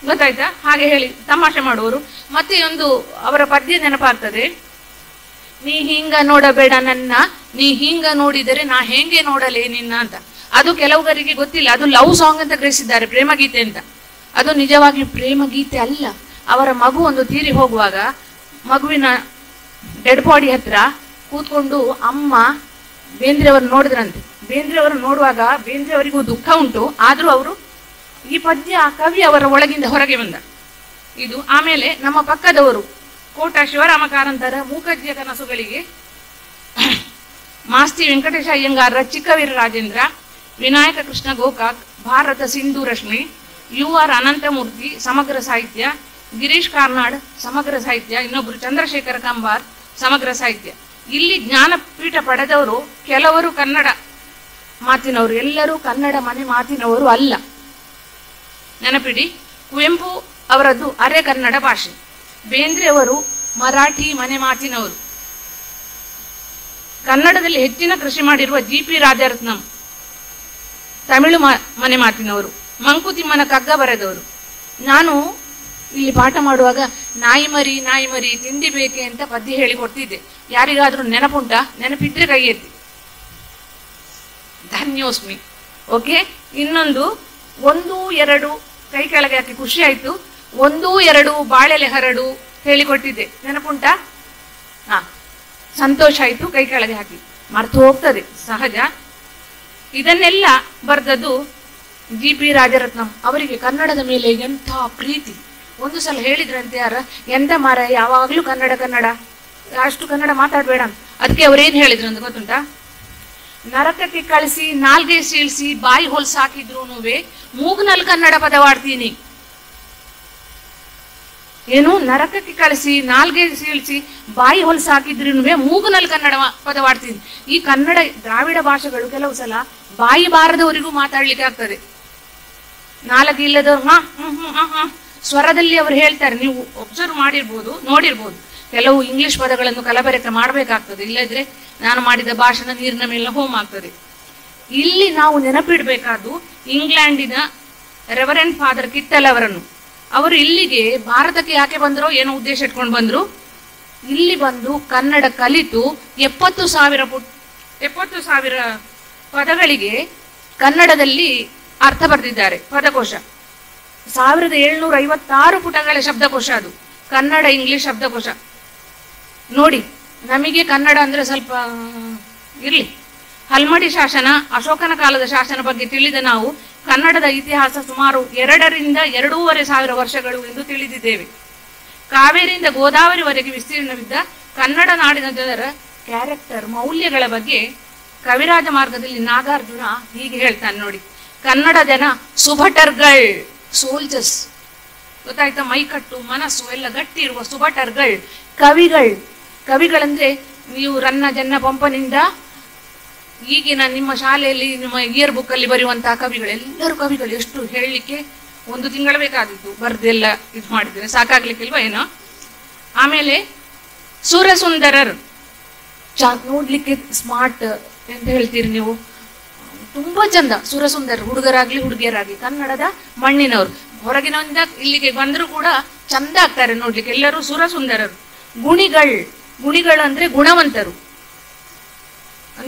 ಗೊತ್ತಾಯ್ತಾ? ಹಾಗೆ ಹೇಳಿ ತಮಾಷೆ ಮಾಡುವರು. ಮತ್ತೆ ಒಂದು ಅವರ ಪದ್ಯ ನೆನಪಾಗ್ತದೆ, ನೀ ಹಿಂಗ ನೋಡಬೇಡ ನನ್ನ, ನೀ ಹಿಂಗ ನೋಡಿದರೆ ನಾ ಹೆಂಗೆ ನೋಡಲೇ ನಿನ್ನ ಅಂತ. ಅದು ಕೆಲವರಿಗೆ ಗೊತ್ತಿಲ್ಲ, ಅದು ಲವ್ ಸಾಂಗ್ ಅಂತ ಗ್ರಹಿಸಿದ್ದಾರೆ, ಪ್ರೇಮಗೀತೆ ಅಂತ. ಅದು ನಿಜವಾಗಿ ಪ್ರೇಮಗೀತೆ ಅಲ್ಲ. ಅವರ ಮಗು ಒಂದು ತೀರಿ ಹೋಗುವಾಗ ಮಗುವಿನ ಡೆಡ್ ಬಾಡಿ ಹತ್ರ ಕೂತ್ಕೊಂಡು ಅಮ್ಮ ಬೇಂದ್ರೆಯವರು ನೋಡಿದ್ರಂತೆ. ಬೇಂದ್ರೆಯವರು ನೋಡುವಾಗ ಬೇಂದ್ರೆಯವರಿಗೂ ದುಃಖ ಉಂಟು, ಆದ್ರೂ ಅವರು ಈ ಪದ್ಯ ಕವಿ ಅವರ ಒಳಗಿಂದ ಹೊರಗೆ ಬಂದ ಇದು. ಆಮೇಲೆ ನಮ್ಮ ಪಕ್ಕದವರು ಕೋಟ ಶಿವರಾಮ ಕಾರಂತರ ಮೂಕಜ್ಜಿಯ ಕನಸುಗಳಿಗೆ ಮಾಸ್ತಿ ವೆಂಕಟೇಶ ಅಯ್ಯಂಗಾರರ ಚಿಕ್ಕವೀರ ರಾಜೇಂದ್ರ, ವಿನಾಯಕ ಕೃಷ್ಣ ಗೋಕಾಕ್ ಭಾರತ ಸಿಂಧು ರಶ್ಮಿ, ಯು.ಆರ್. ಅನಂತಮೂರ್ತಿ ಸಮಗ್ರ ಸಾಹಿತ್ಯ, ಗಿರೀಶ್ ಕಾರ್ನಾಡ್ ಸಮಗ್ರ ಸಾಹಿತ್ಯ, ಇನ್ನೊಬ್ರು ಚಂದ್ರಶೇಖರ ಕಂಬಾರ್ ಸಮಗ್ರ ಸಾಹಿತ್ಯ. ಇಲ್ಲಿ ಜ್ಞಾನಪೀಠ ಪಡೆದವರು ಕೆಲವರು ಕನ್ನಡ ಮಾತಿನವರು, ಎಲ್ಲರೂ ಕನ್ನಡ ಮನೆ ಮಾತಿನವರು ಅಲ್ಲ. ನೆನಪಿಡಿ, ಕುವೆಂಪು ಅವರದ್ದು ಅರೆ ಕನ್ನಡ ಭಾಷೆ, ಬೇಂದ್ರೆಯವರು ಮರಾಠಿ ಮನೆ ಮಾತಿನವರು. ಕನ್ನಡದಲ್ಲಿ ಹೆಚ್ಚಿನ ಕೃಷಿ ಮಾಡಿರುವ ಜಿ.ಪಿ. ರಾಜರತ್ನಂ ತಮಿಳು ಮನೆ ಮಾತಿನವರು, ಮಂಕುತಿಮ್ಮನ ಕಗ್ಗ ಬರೆದವರು. ನಾನು ಇಲ್ಲಿ ಪಾಠ ಮಾಡುವಾಗ ನಾಯಿ ಮರಿ ತಿಂಡಿ ಬೇಕೆ ಅಂತ ಪದ್ಯ ಹೇಳಿಕೊಡ್ತಿದ್ದೆ. ಯಾರಿಗಾದ್ರೂ ನೆನಪುಂಟಾ? ನೆನಪಿದ್ರೆ ಕೈ ಎತ್ತಿ. ಧನ್ಯೋಸ್ಮಿ. ಓಕೆ, ಇನ್ನೊಂದು 1 2 ಕೈ ಕೆಳಗೆ ಹಾಕಿ, ಖುಷಿ ಆಯ್ತು. 1 2 ಬಾಳೆಲೆ ಹರಡು ಹೇಳಿಕೊಟ್ಟಿದ್ದೆ, ನೆನಪುಂಟಾ? ಸಂತೋಷ ಆಯ್ತು, ಕೈ ಕೆಳಗೆ ಹಾಕಿ. ಮರ್ತು ಹೋಗ್ತದೆ, ಸಹಜ. ಇದನ್ನೆಲ್ಲ ಬರೆದದ್ದು ಜಿ.ಪಿ. ರಾಜರತ್ನಂ. ಅವರಿಗೆ ಕನ್ನಡದ ಮೇಲೆ ಎಂಥ ಪ್ರೀತಿ. ಒಂದು ಸಲ ಹೇಳಿದ್ರಂತೆ ಯಾರ, ಎಂತ ಮಾರ ಯಾವಾಗ್ಲೂ ಕನ್ನಡ ಕನ್ನಡ, ಅಷ್ಟು ಕನ್ನಡ ಮಾತಾಡ್ಬೇಡ ಅಂತ. ಅದಕ್ಕೆ ಅವ್ರೇನ್ ಹೇಳಿದ್ರು ಅಂತ ಗೊತ್ತುಂಟಾ? ನರಕಕ್ಕೆ ಕಳಿಸಿ ನಾಲ್ಗೆ ಸೀಳ್ಸಿ ಬಾಯಿ ಹೊಲ್ಸಾಕಿದ್ರು ಮೂಗ್ನಲ್ಲಿ ಕನ್ನಡ ಪದವಾಡ್ತೀನಿ. ಏನು ನರಕಕ್ಕೆ ಕಳಿಸಿ ನಾಲ್ಗೆ ಸೀಳಿಸಿ ಬಾಯಿ ಹೊಲಸು ಹಾಕಿದ್ರೂ ಮೂಗುನಲ್ಲಿ ಕನ್ನಡ ಪದವಾಡ್ತೀನಿ. ಈ ಕನ್ನಡ ದ್ರಾವಿಡ ಭಾಷೆಗಳು ಕೆಲವು ಸಲ ಬಾಯಿ ಬಾರದವರಿಗೂ ಮಾತಾಡ್ಲಿಕ್ಕೆ ಆಗ್ತದೆ. ನಾಲ್ಕು ಇಲ್ಲದವ್ರು ಸ್ವರದಲ್ಲಿ ಅವರು ಹೇಳ್ತಾರೆ. ನೀವು ಒಬ್ಸರ್ವ್ ಮಾಡಿರ್ಬೋದು, ನೋಡಿರ್ಬೋದು. ಕೆಲವು ಇಂಗ್ಲಿಷ್ ಪದಗಳನ್ನು ಕಲಬೆರಕೆ ಮಾಡಬೇಕಾಗ್ತದೆ, ಇಲ್ಲದ್ರೆ ನಾನು ಮಾಡಿದ ಭಾಷಣ ನೀರಿನ ಮೇಲೆ ಹೋಮ್ ಆಗ್ತದೆ. ಇಲ್ಲಿ ನಾವು ನೆನಪಿಡ್ಬೇಕಾದ್ದು ಇಂಗ್ಲೆಂಡಿನ ರೆವರೆಂಡ್ ಫಾದರ್ ಕಿಟ್ಟಲ್ ಅವರನ್ನು. ಅವರು ಇಲ್ಲಿಗೆ ಭಾರತಕ್ಕೆ ಯಾಕೆ ಬಂದರೋ ಏನೋ ಉದ್ದೇಶ ಇಟ್ಕೊಂಡು ಬಂದ್ರು. ಇಲ್ಲಿ ಬಂದು ಕನ್ನಡ ಕಲಿತು 70,000 ಪದಗಳಿಗೆ ಕನ್ನಡದಲ್ಲಿ ಅರ್ಥ ಬರೆದಿದ್ದಾರೆ. ಪದಕೋಶ 1756 ಪುಟಗಳ ಶಬ್ದಕೋಶ, ಅದು ಕನ್ನಡ ಇಂಗ್ಲಿಷ್ ಶಬ್ದಕೋಶ. ನೋಡಿ, ನಮಗೆ ಕನ್ನಡ ಅಂದ್ರೆ ಸ್ವಲ್ಪ ಇರ್ಲಿ. ಹಲ್ಮಡಿ ಶಾಸನ, ಅಶೋಕನ ಕಾಲದ ಶಾಸನ ಬಗ್ಗೆ ತಿಳಿದ ನಾವು ಕನ್ನಡದ ಇತಿಹಾಸ ಸುಮಾರು 2 ರಿಂದ 2,500 ವರ್ಷಗಳು ಎಂದು ತಿಳಿದಿದ್ದೇವೆ. ಕಾವೇರಿಯಿಂದ ಗೋದಾವರಿವರೆಗೆ ವಿಸ್ತೀರ್ಣವಿದ್ದ ಕನ್ನಡ ನಾಡಿನ ಜನರ ಕ್ಯಾರೆಕ್ಟರ್, ಮೌಲ್ಯಗಳ ಬಗ್ಗೆ ಕವಿರಾಜ ಮಾರ್ಗದಲ್ಲಿ ನಾಗಾರ್ಜುನ ಹೀಗೆ ಹೇಳ್ತಾನೆ ನೋಡಿ. ಕನ್ನಡ ಜನ ಸುಭಟರ್ಗಳ್, ಸೋಲ್ಜರ್ಸ್, ಗೊತ್ತಾಯ್ತಾ? ಮೈಕಟ್ಟು ಮನಸ್ಸು ಎಲ್ಲ ಗಟ್ಟಿ ಇರುವ ಸುಭಟರ್ಗಳ್, ಕವಿಗಳಂದ್ರೆ ನೀವು ರನ್ನ ಜನ್ನ ಪಂಪನಿಂದ ಈಗಿನ ನಿಮ್ಮ ಶಾಲೆಯಲ್ಲಿ ನಿಮ್ಮ ಇಯರ್ ಬುಕ್ ಅಲ್ಲಿ ಬರೆಯುವಂತಹ ಕವಿಗಳು, ಎಲ್ಲರೂ ಕವಿಗಳು. ಎಷ್ಟು ಹೇಳಲಿಕ್ಕೆ 1 ತಿಂಗಳು ಬೇಕಾದಿತ್ತು, ಬರ್ದೆಲ್ಲ ಇದು ಮಾಡಿದ್ರೆ ಸಾಕಾಗ್ಲಿಕ್ಕಿಲ್ವಾ ಏನೋ. ಆಮೇಲೆ ಸುರಸುಂದರರ್, ನೋಡ್ಲಿಕ್ಕೆ ಸ್ಮಾರ್ಟ್ ಅಂತ ಹೇಳ್ತೀರಿ ನೀವು, ತುಂಬಾ ಚಂದ. ಸುರಸುಂದರ್, ಹುಡುಗರಾಗ್ಲಿ ಹುಡುಗಿಯರಾಗ್ಲಿ ಕನ್ನಡದ ಮಣ್ಣಿನವರು. ಹೊರಗಿನಿಂದ ಇಲ್ಲಿಗೆ ಬಂದರೂ ಕೂಡ ಚಂದ ಆಗ್ತಾರೆ ನೋಡ್ಲಿಕ್ಕೆ, ಎಲ್ಲರೂ ಸುರಸುಂದರರು. ಗುಣಿಗಳು ಅಂದ್ರೆ ಗುಣವಂತರು,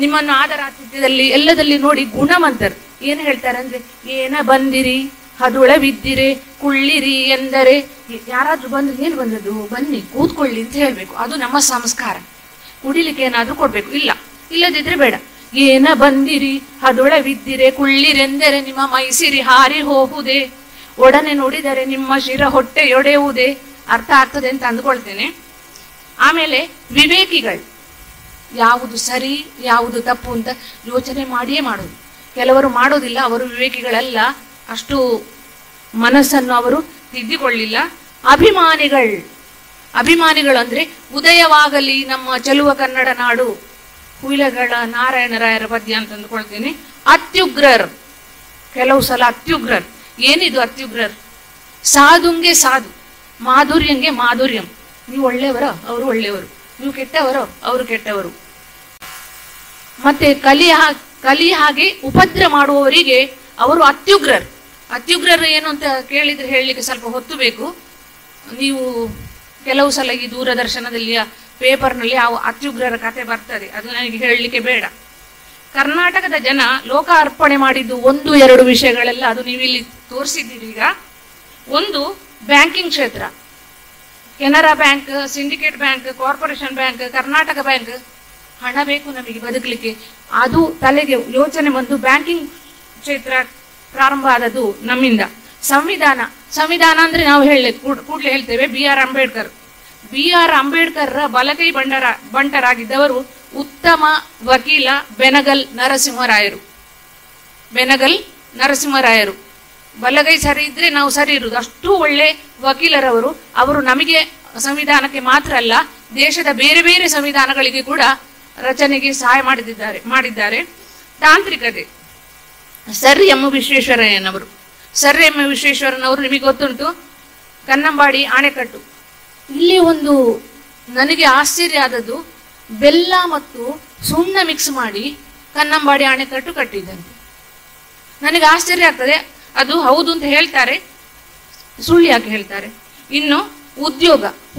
ನಿಮ್ಮನ್ನು ಆದರಾತಿಥ್ಯದಲ್ಲಿ ಎಲ್ಲದಲ್ಲಿ ನೋಡಿ ಗುಣವಂತರು. ಏನು ಹೇಳ್ತಾರೆ ಅಂದ್ರೆ, ಏನ ಬಂದಿರಿ ಹದುಳವಿದ್ದಿರೆ ಕುಳ್ಳಿರಿ ಎಂದರೆ, ಯಾರಾದ್ರೂ ಬಂದ್ರೆ ಏನು ಬಂದದ್ದು, ಬನ್ನಿ ಕೂತ್ಕೊಳ್ಳಿ ಅಂತ ಹೇಳ್ಬೇಕು. ಅದು ನಮ್ಮ ಸಂಸ್ಕಾರ. ಕುಡಿಲಿಕ್ಕೆ ಏನಾದ್ರೂ ಕೊಡ್ಬೇಕು, ಇಲ್ಲದಿದ್ರೆ ಬೇಡ. ಏನ ಬಂದಿರಿ ಹದುಳವಿದ್ದಿರೆ ಕುಳ್ಳಿರೆಂದರೆ ನಿಮ್ಮ ಮೈಸಿರಿ ಹಾರಿ ಹೋಗುವುದೇ, ಒಡನೆ ನುಡಿದರೆ ನಿಮ್ಮ ಶಿರ ಹೊಟ್ಟೆಯೊಡೆಯುವುದೇ. ಅರ್ಥ ಆಗ್ತದೆ ಅಂತ ಅಂದ್ಕೊಳ್ತೇನೆ. ಆಮೇಲೆ ವಿವೇಕಿಗಳು, ಯಾವುದು ಸರಿ ಯಾವುದು ತಪ್ಪು ಅಂತ ಯೋಚನೆ ಮಾಡಿಯೇ ಮಾಡೋದು. ಕೆಲವರು ಮಾಡೋದಿಲ್ಲ, ಅವರು ವಿವೇಕಿಗಳಲ್ಲ, ಅಷ್ಟು ಮನಸ್ಸನ್ನು ಅವರು ತಿದ್ದಿಕೊಳ್ಳಿಲ್ಲ. ಅಭಿಮಾನಿಗಳು ಅಂದ್ರೆ ಉದಯವಾಗಲಿ ನಮ್ಮ ಚೆಲುವ ಕನ್ನಡ ನಾಡು, ಹುಯಿಲಗಳ ನಾರಾಯಣರಾಯರ ಪದ್ಯ ಅಂತ ಅಂದ್ಕೊಳ್ತೇನೆ. ಅತ್ಯುಗ್ರರ್, ಕೆಲವು ಸಲ ಅತ್ಯುಗ್ರರ್. ಏನಿದು ಅತ್ಯುಗ್ರರ್? ಸಾಧುಂಗೆ ಸಾಧು, ಮಾಧುರ್ಯಂಗೆ ಮಾಧುರ್ಯಂ. ನೀವು ಒಳ್ಳೆಯವರ, ಅವರು ಒಳ್ಳೆಯವರು. ನೀವು ಕೆಟ್ಟವರು, ಅವರು ಕೆಟ್ಟವರು. ಮತ್ತೆ ಕಲಿ ಹಾಗೆ ಉಪದ್ರ ಮಾಡುವವರಿಗೆ ಅವರು ಅತ್ಯುಗ್ರರ್. ಅತ್ಯುಗ್ರರ್ ಏನು ಅಂತ ಕೇಳಿದ್ರೆ ಹೇಳಲಿಕ್ಕೆ ಸ್ವಲ್ಪ ಹೊತ್ತು ಬೇಕು. ನೀವು ಕೆಲವು ಸಲ ಈ ದೂರದರ್ಶನದಲ್ಲಿ ಪೇಪರ್ನಲ್ಲಿ ಆ ಅತ್ಯುಗ್ರರ ಕತೆ ಬರ್ತದೆ, ಅದು ನನಗೆ ಹೇಳಲಿಕ್ಕೆ ಬೇಡ. ಕರ್ನಾಟಕದ ಜನ ಲೋಕ ಅರ್ಪಣೆ ಮಾಡಿದ್ದು 1-2 ವಿಷಯಗಳೆಲ್ಲ ಅದು ನೀವು ಇಲ್ಲಿ ತೋರಿಸಿದ್ದೀರಿ. ಈಗ ಒಂದು ಬ್ಯಾಂಕಿಂಗ್ ಕ್ಷೇತ್ರ, Canara bank, syndicate bank, corporation bank, Karnataka bank. ಹಣ ಬೇಕು ನಮಗೆ ಬದುಕಲಿಕ್ಕೆ, ಅದು ತಲೆಗೆ ಯೋಚನೆ ಬಂದು ಬ್ಯಾಂಕಿಂಗ್ ಕ್ಷೇತ್ರ ಪ್ರಾರಂಭ ಆದದ್ದು ನಮ್ಮಿಂದ. ಸಂವಿಧಾನ ಅಂದ್ರೆ ನಾವು ಕೂಡಲೇ ಹೇಳ್ತೇವೆ ಬಿ ಆರ್ ಅಂಬೇಡ್ಕರ್ ಬಲಗೈ ಬಂಟರಾಗಿದ್ದವರು ಉತ್ತಮ ವಕೀಲ ಬೆನಗಲ್ ನರಸಿಂಹರಾಯರು. ಬಲಗೈ ಸರಿ ಇದ್ರೆ ನಾವು ಸರಿ ಇರುವುದು, ಅಷ್ಟು ಒಳ್ಳೆ ವಕೀಲರವರು. ಅವರು ನಮಗೆ ಸಂವಿಧಾನಕ್ಕೆ ಮಾತ್ರ ಅಲ್ಲ, ದೇಶದ ಬೇರೆ ಬೇರೆ ಸಂವಿಧಾನಗಳಿಗೆ ಕೂಡ ರಚನೆಗೆ ಸಹಾಯ ಮಾಡಿದ್ದಾರೆ. ತಾಂತ್ರಿಕತೆ, ಸರ್ ಎಂ ವಿಶ್ವೇಶ್ವರಯ್ಯನವರು ನಿಮಗೆ ಗೊತ್ತುಂಟು. ಕನ್ನಂಬಾಡಿ ಅಣೆಕಟ್ಟು, ಇಲ್ಲಿ ಒಂದು ನನಗೆ ಆಶ್ಚರ್ಯ ಆದದ್ದು, ಬೆಲ್ಲ ಮತ್ತು ಸುಣ್ಣ ಮಿಕ್ಸ್ ಮಾಡಿ ಕನ್ನಂಬಾಡಿ ಅಣೆಕಟ್ಟು ಕಟ್ಟಿದ್ದಂತೆ. ನನಗೆ ಆಶ್ಚರ್ಯ ಆಗ್ತದೆ. ಅದು ಹೌದು ಅಂತ ಹೇಳ್ತಾರೆ, ಸುಳ್ಳು ಯಾಕೆ ಹೇಳ್ತಾರೆ? ಇನ್ನು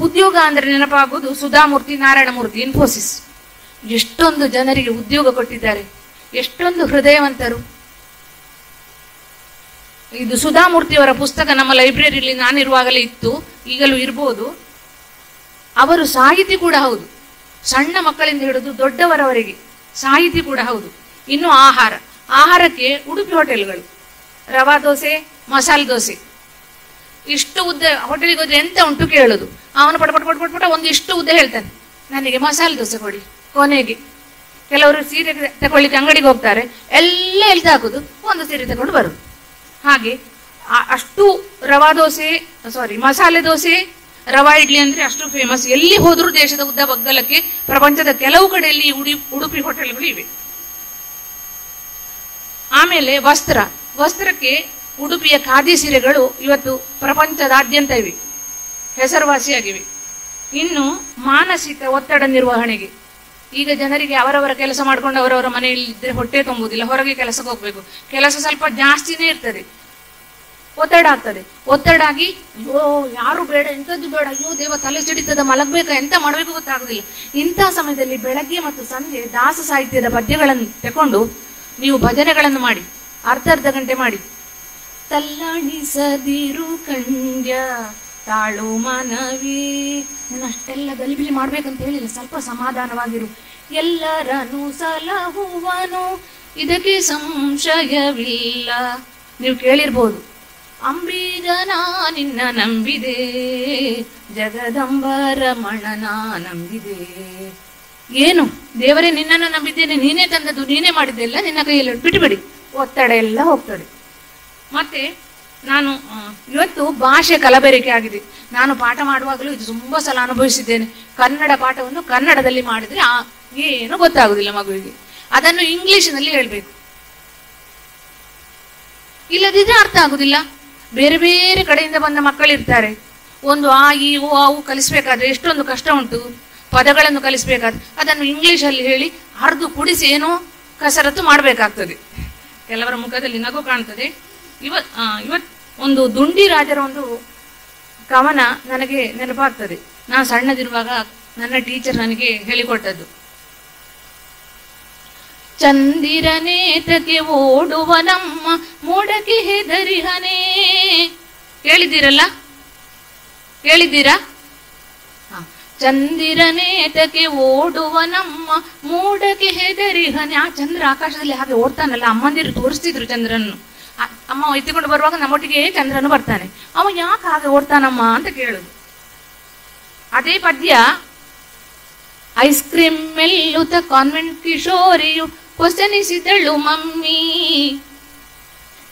ಉದ್ಯೋಗ ಅಂದ್ರೆ ನೆನಪಾಗುವುದು ಸುಧಾಮೂರ್ತಿ, ನಾರಾಯಣಮೂರ್ತಿ, ಇನ್ಫೋಸಿಸ್. ಎಷ್ಟೊಂದು ಜನರಿಗೆ ಉದ್ಯೋಗ ಕೊಟ್ಟಿದ್ದಾರೆ, ಎಷ್ಟೊಂದು ಹೃದಯವಂತರು. ಇದು ಸುಧಾಮೂರ್ತಿಯವರ ಪುಸ್ತಕ ನಮ್ಮ ಲೈಬ್ರರಿಯಲ್ಲಿ ನಾನಿರುವಾಗಲೇ ಇತ್ತು, ಈಗಲೂ ಇರ್ಬೋದು. ಅವರು ಸಾಹಿತಿ ಕೂಡ ಹೌದು, ಸಣ್ಣ ಮಕ್ಕಳಿಂದ ಹಿಡಿದು ದೊಡ್ಡವರವರೆಗೆ ಸಾಹಿತಿ ಕೂಡ ಹೌದು. ಇನ್ನು ಆಹಾರಕ್ಕೆ ಉಡುಪಿ ಹೋಟೆಲ್ಗಳು, ರವಾ ದೋಸೆ, ಮಸಾಲೆ ದೋಸೆ, ಇಷ್ಟು ಉದ್ದ. ಹೋಟೆಲಿಗೆ ಹೋದ್ರೆ ಎಂತ ಉಂಟು ಕೇಳೋದು, ಅವನು ಪಟ ಒಂದಿಷ್ಟು ಉದ್ದ ಹೇಳ್ತಾನೆ, ನನಗೆ ಮಸಾಲೆ ದೋಸೆ ಕೊಡಿ. ಕೊನೆಗೆ ಕೆಲವರು ಸೀರೆ ತಗೊಳ್ಳಿಕ್ಕೆ ಅಂಗಡಿಗೆ ಹೋಗ್ತಾರೆ, ಎಲ್ಲ ಎಲ್ತ ಹಾಕುದು, ಒಂದು ಸೀರೆ ತಗೊಂಡು ಬರುದು. ಹಾಗೆ ಅಷ್ಟು ಮಸಾಲೆ ದೋಸೆ ರವಾ ಇಡ್ಲಿ ಅಂದ್ರೆ ಅಷ್ಟು ಫೇಮಸ್. ಎಲ್ಲಿ ಹೋದ್ರೂ ದೇಶದ ಉದ್ದ ಬಗ್ಗಲಕ್ಕೆ ಪ್ರಪಂಚದ ಕೆಲವು ಕಡೆಯಲ್ಲಿ ಉಡುಪಿ ಹೋಟೆಲ್ಗಳು ಇವೆ. ಆಮೇಲೆ ವಸ್ತ್ರಕ್ಕೆ ಉಡುಪಿಯ ಖಾದಿ ಸೀರೆಗಳು ಇವತ್ತು ಪ್ರಪಂಚದಾದ್ಯಂತ ಇವೆ, ಹೆಸರುವಾಸಿಯಾಗಿವೆ. ಇನ್ನು ಮಾನಸಿಕ ಒತ್ತಡ ನಿರ್ವಹಣೆಗೆ ಈಗ ಜನರಿಗೆ ಅವರವರ ಕೆಲಸ ಮಾಡ್ಕೊಂಡು ಅವರವರ ಮನೆಯಲ್ಲಿ ಇದ್ರೆ ಹೊಟ್ಟೆ ತುಂಬುವುದಿಲ್ಲ, ಹೊರಗೆ ಕೆಲಸಕ್ಕೆ ಹೋಗ್ಬೇಕು, ಕೆಲಸ ಸ್ವಲ್ಪ ಜಾಸ್ತಿನೇ ಇರ್ತದೆ, ಒತ್ತಡ ಆಗ್ತದೆ. ಒತ್ತಡ ಆಗಿ ಅಯ್ಯೋ ಯಾರು ಬೇಡ, ಎಂಥದ್ದು ಬೇಡ, ಅಯ್ಯೋ ದೇವ ತಲೆ ಸಿಡಿತದ, ಮಲಗಬೇಕಾ, ಎಂತ ಮಾಡಬೇಕು ಗೊತ್ತಾಗುದಿಲ್ಲ. ಇಂಥ ಸಮಯದಲ್ಲಿ ಬೆಳಗ್ಗೆ ಮತ್ತು ಸಂಜೆ ದಾಸ ಸಾಹಿತ್ಯದ ಪದ್ಯಗಳನ್ನು ತಕೊಂಡು ನೀವು ಭಜನೆಗಳನ್ನು ಮಾಡಿ, ಅರ್ಧ ಗಂಟೆ ಮಾಡಿ. ತಲ್ಲಣಿಸದಿರು ಕಂಡ್ಯ ತಾಳು ಮನವೇ, ನಾನು ಅಷ್ಟೆಲ್ಲ ಗಲಿಬಿಲಿ ಮಾಡ್ಬೇಕಂತ ಹೇಳಿಲ್ಲ, ಸ್ವಲ್ಪ ಸಮಾಧಾನವಾಗಿರು. ಎಲ್ಲರನ್ನು ಸಲಹುವನು, ಇದಕ್ಕೆ ಸಂಶಯವಿಲ್ಲ. ನೀವು ಕೇಳಿರ್ಬೋದು, ಅಂಬೀಜನ ನಿನ್ನ ನಂಬಿದೆ, ಜಗದಂಬರಮಣನ ನಂಬಿದೆ. ಏನು ದೇವರೇ, ನಿನ್ನನ್ನು ನಂಬಿದ್ದೇನೆ, ನೀನೇ ತಂದದ್ದು, ನೀನೇ ಮಾಡಿದ್ದೆಲ್ಲ ನಿನ್ನ ಕೈಯಲ್ಲಿ, ಬಿಟ್ಟುಬಿಡಿ, ಒತ್ತಡ ಎಲ್ಲ ಹೋಗ್ತದೆ. ಮತ್ತೆ ನಾನು ಇವತ್ತು ಭಾಷೆ ಕಲಬೆರಕೆ ಆಗಿದೆ. ನಾನು ಪಾಠ ಮಾಡುವಾಗಲೂ ಇದು ತುಂಬಾ ಸಲ ಅನುಭವಿಸಿದ್ದೇನೆ. ಕನ್ನಡ ಪಾಠವನ್ನು ಕನ್ನಡದಲ್ಲಿ ಮಾಡಿದ್ರೆ ಏನು ಗೊತ್ತಾಗುದಿಲ್ಲ ಮಗುವಿಗೆ, ಅದನ್ನು ಇಂಗ್ಲಿಷಿನಲ್ಲಿ ಹೇಳ್ಬೇಕು, ಇಲ್ಲದಿದ್ರೆ ಅರ್ಥ ಆಗುದಿಲ್ಲ. ಬೇರೆ ಬೇರೆ ಕಡೆಯಿಂದ ಬಂದ ಮಕ್ಕಳಿರ್ತಾರೆ, ಒಂದು ಆ ಈ ಓ ಅವು ಕಲಿಸ್ಬೇಕಾದ್ರೆ ಎಷ್ಟೊಂದು ಕಷ್ಟ ಉಂಟು. ಪದಗಳನ್ನು ಕಲಿಸ್ಬೇಕಾದ್ರೆ ಅದನ್ನು ಇಂಗ್ಲಿಷಲ್ಲಿ ಹೇಳಿ ಅರ್ದು ಕುಡಿಸಿ ಏನೋ ಕಸರತ್ತು ಮಾಡಬೇಕಾಗ್ತದೆ. ಕೆಲವರ ಮುಖದಲ್ಲಿ ನಗು ಕಾಣ್ತದೆ. ಇವತ್ ಒಂದು ದುಂಡಿ ರಾಜರ ಒಂದು ಕವನ ನನಗೆ ನೆನಪಾಗ್ತದೆ. ನಾನು ಸಣ್ಣದಿರುವಾಗ ನನ್ನ ಟೀಚರ್ ನನಗೆ ಹೇಳಿಕೊಟ್ಟದ್ದು. ಚಂದಿರನೇತಕ್ಕೆ ಓಡುವ ನಮ್ಮ ಮೋಡಕ್ಕೆ ಹೆದರಿಹನೇ. ಕೇಳಿದ್ದೀರಾ? ಚಂದಿರನೇತಕ್ಕೆ ಓಡುವ ನಮ್ಮ ಮೋಡಕ್ಕೆ ಹೆದರಿಹನೆ. ಆ ಚಂದ್ರ ಆಕಾಶದಲ್ಲಿ ಹಾಗೆ ಓಡ್ತಾನಲ್ಲ, ಅಮ್ಮಂದಿರು ತೋರಿಸ್ತಿದ್ರು ಚಂದ್ರನ್ನು. ಅಮ್ಮ ಎತ್ತಿಕೊಂಡು ಬರುವಾಗ ನಮ್ಮೊಟ್ಟಿಗೆ ಚಂದ್ರನು ಬರ್ತಾನೆ. ಅವ ಯಾಕೆ ಹಾಗೆ ಓಡ್ತಾನಮ್ಮ ಅಂತ ಕೇಳುದು. ಅದೇ ಪದ್ಯ, ಐಸ್ ಕ್ರೀಮ್ ಮೆಲ್ಲುತ್ತ ಕಾನ್ವೆಂಟ್ ಕಿಶೋರಿಯು ಹೊಸನಿಸಿದಳು ಮಮ್ಮಿ.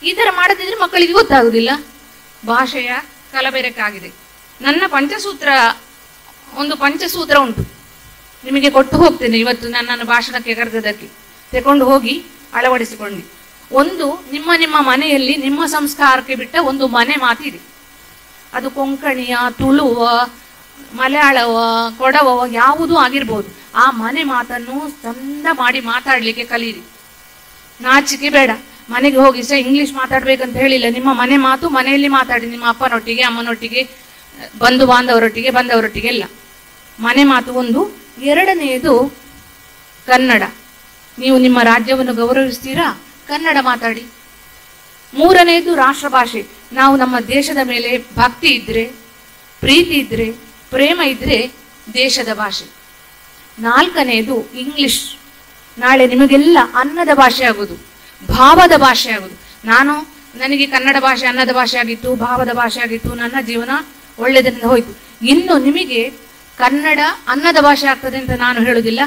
ಈ ತರ ಮಾಡದಿದ್ರೆ ಮಕ್ಕಳಿಗೆ ಗೊತ್ತಾಗುದಿಲ್ಲ. ಭಾಷೆಯ ಕಲಬೆರಕಾಗಿದೆ. ನನ್ನ ಒಂದು ಪಂಚಸೂತ್ರ ಉಂಟು, ನಿಮಗೆ ಕೊಟ್ಟು ಹೋಗ್ತೇನೆ ಇವತ್ತು ನನ್ನನ್ನು ಭಾಷಣಕ್ಕೆ ಕರೆದದಕ್ಕೆ. ತಗೊಂಡು ಹೋಗಿ ಅಳವಡಿಸಿಕೊಂಡು. ಒಂದು, ನಿಮ್ಮ ನಿಮ್ಮ ಮನೆಯಲ್ಲಿ ನಿಮ್ಮ ಸಂಸ್ಕಾರಕ್ಕೆ ಬಿಟ್ಟ ಒಂದು ಮನೆ ಮಾತಿದೆ. ಅದು ಕೊಂಕಣಿಯ, ತುಳುವ, ಮಲಯಾಳವ, ಕೊಡವವ ಯಾವುದೂ ಆಗಿರ್ಬೋದು. ಆ ಮನೆ ಮಾತನ್ನು ಚಂದ ಮಾಡಿ ಮಾತಾಡ್ಲಿಕ್ಕೆ ಕಲೀರಿ. ನಾಚಿಕೆ ಬೇಡ. ಮನೆಗೆ ಹೋಗಿ ಸಹ ಇಂಗ್ಲಿಷ್ ಮಾತಾಡ್ಬೇಕಂತ ಹೇಳಿಲ್ಲ. ನಿಮ್ಮ ಮನೆ ಮಾತು ಮನೆಯಲ್ಲಿ ಮಾತಾಡಿ, ನಿಮ್ಮ ಅಪ್ಪನೊಟ್ಟಿಗೆ, ಅಮ್ಮನೊಟ್ಟಿಗೆ, ಬಂಧು ಬಾಂಧವರೊಟ್ಟಿಗೆ, ಬಂದವರೊಟ್ಟಿಗೆ ಎಲ್ಲ ಮನೆ ಮಾತು ಒಂದು. ಎರಡನೆಯದು ಕನ್ನಡ. ನೀವು ನಿಮ್ಮ ರಾಜ್ಯವನ್ನು ಗೌರವಿಸ್ತೀರಾ, ಕನ್ನಡ ಮಾತಾಡಿ. ಮೂರನೆಯದು ರಾಷ್ಟ್ರ ಭಾಷೆ. ನಾವು ನಮ್ಮ ದೇಶದ ಮೇಲೆ ಭಕ್ತಿ ಇದ್ರೆ, ಪ್ರೀತಿ ಇದ್ರೆ, ಪ್ರೇಮ ಇದ್ರೆ ದೇಶದ ಭಾಷೆ. ನಾಲ್ಕನೆಯದು ಇಂಗ್ಲಿಷ್. ನಾಳೆ ನಿಮಗೆಲ್ಲ ಅನ್ನದ ಭಾಷೆ ಆಗುದು, ಭಾವದ ಭಾಷೆ ಆಗುದು. ನನಗೆ ಕನ್ನಡ ಭಾಷೆ ಅನ್ನದ ಭಾಷೆ ಆಗಿತ್ತು, ಭಾವದ ಭಾಷೆ ಆಗಿತ್ತು, ನನ್ನ ಜೀವನ ಒಳ್ಳೆಯದರಿಂದ ಹೋಯ್ತು. ಇನ್ನು ನಿಮಗೆ ಕನ್ನಡ ಅನ್ನದ ಭಾಷೆ ಆಗ್ತದೆ ಅಂತ ನಾನು ಹೇಳುದಿಲ್ಲ.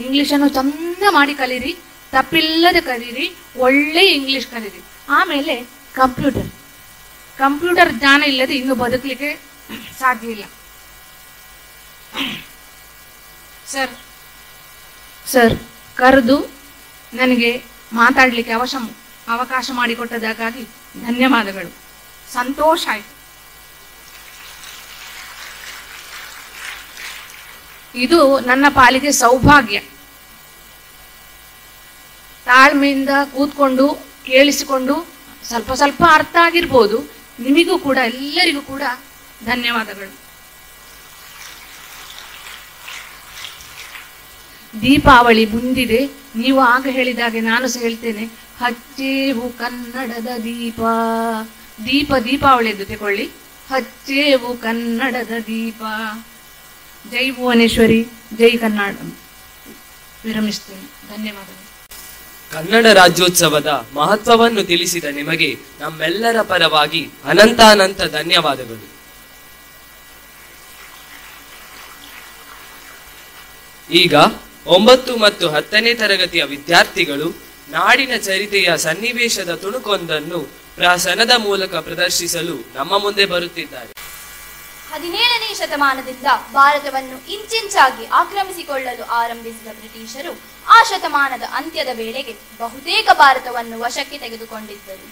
ಇಂಗ್ಲಿಷನ್ನು ಚಂದ ಮಾಡಿ ಕಲೀರಿ, ತಪ್ಪಿಲ್ಲದೆ ಕಲೀರಿ, ಒಳ್ಳೆ ಇಂಗ್ಲಿಷ್ ಕಲೀರಿ. ಆಮೇಲೆ ಕಂಪ್ಯೂಟರ್ ಜ್ಞಾನ ಇಲ್ಲದೆ ಇನ್ನು ಬದುಕಲಿಕ್ಕೆ ಸಾಧ್ಯ ಇಲ್ಲ. ಸರ್ ಕರೆದು ನನಗೆ ಮಾತಾಡಲಿಕ್ಕೆ ಅವಕಾಶ ಮಾಡಿಕೊಟ್ಟದಕ್ಕಾಗಿ ಧನ್ಯವಾದಗಳು. ಸಂತೋಷ ಆಯ್ತು. ಇದು ನನ್ನ ಪಾಲಿಗೆ ಸೌಭಾಗ್ಯ. ತಾಳ್ಮೆಯಿಂದ ಕೂತ್ಕೊಂಡು ಕೇಳಿಸಿಕೊಂಡು ಸ್ವಲ್ಪ ಸ್ವಲ್ಪ ಅರ್ಥ ಆಗಿರ್ಬೋದು. ನಿಮಗೂ ಕೂಡ, ಎಲ್ಲರಿಗೂ ಕೂಡ ಧನ್ಯವಾದಗಳು. ದೀಪಾವಳಿ ಮುಂದಿದೆ. ನೀವು ಆಗ ಹೇಳಿದಾಗೆ ನಾನು ಸಹ ಹೇಳ್ತೇನೆ, ಹಚ್ಚೇವು ಕನ್ನಡದ ದೀಪ. ದೀಪಾವಳಿಯದ್ದು ತಗೊಳ್ಳಿ, ಹಚ್ಚೇವು ಕನ್ನಡದ ದೀಪ. ಜೈ ಭುವನೇಶ್ವರಿ, ಜೈ ಕನ್ನಡ. ವಿರಮಿಸ್ತೇನೆ. ಧನ್ಯವಾದಗಳು. ಕನ್ನಡ ರಾಜ್ಯೋತ್ಸವದ ಮಹತ್ವವನ್ನು ತಿಳಿಸಿದ ನಿಮಗೆ ನಮ್ಮೆಲ್ಲರ ಪರವಾಗಿ ಅನಂತಾನಂತ ಧನ್ಯವಾದಗಳು. ಈಗ 9 ಮತ್ತು 10ನೇ ತರಗತಿಯ ವಿದ್ಯಾರ್ಥಿಗಳು ನಾಡಿನ ಚರಿತೆಯ ಸನ್ನಿವೇಶದ ತುಣುಕೊಂದನ್ನು ಪ್ರಹಸನದ ಮೂಲಕ ಪ್ರದರ್ಶಿಸಲು ನಮ್ಮ ಮುಂದೆ ಬರುತ್ತಿದ್ದಾರೆ. 17ನೇ ಶತಮಾನದಿಂದ ಭಾರತವನ್ನು ಇಂಚಿಂಚಾಗಿ ಆಕ್ರಮಿಸಿಕೊಳ್ಳಲು ಆರಂಭಿಸಿದ ಬ್ರಿಟಿಷರು ಆ ಶತಮಾನದ ಅಂತ್ಯದ ವೇಳೆಗೆ ಬಹುತೇಕ ಭಾರತವನ್ನು ವಶಕ್ಕೆ ತೆಗೆದುಕೊಂಡಿದ್ದರು.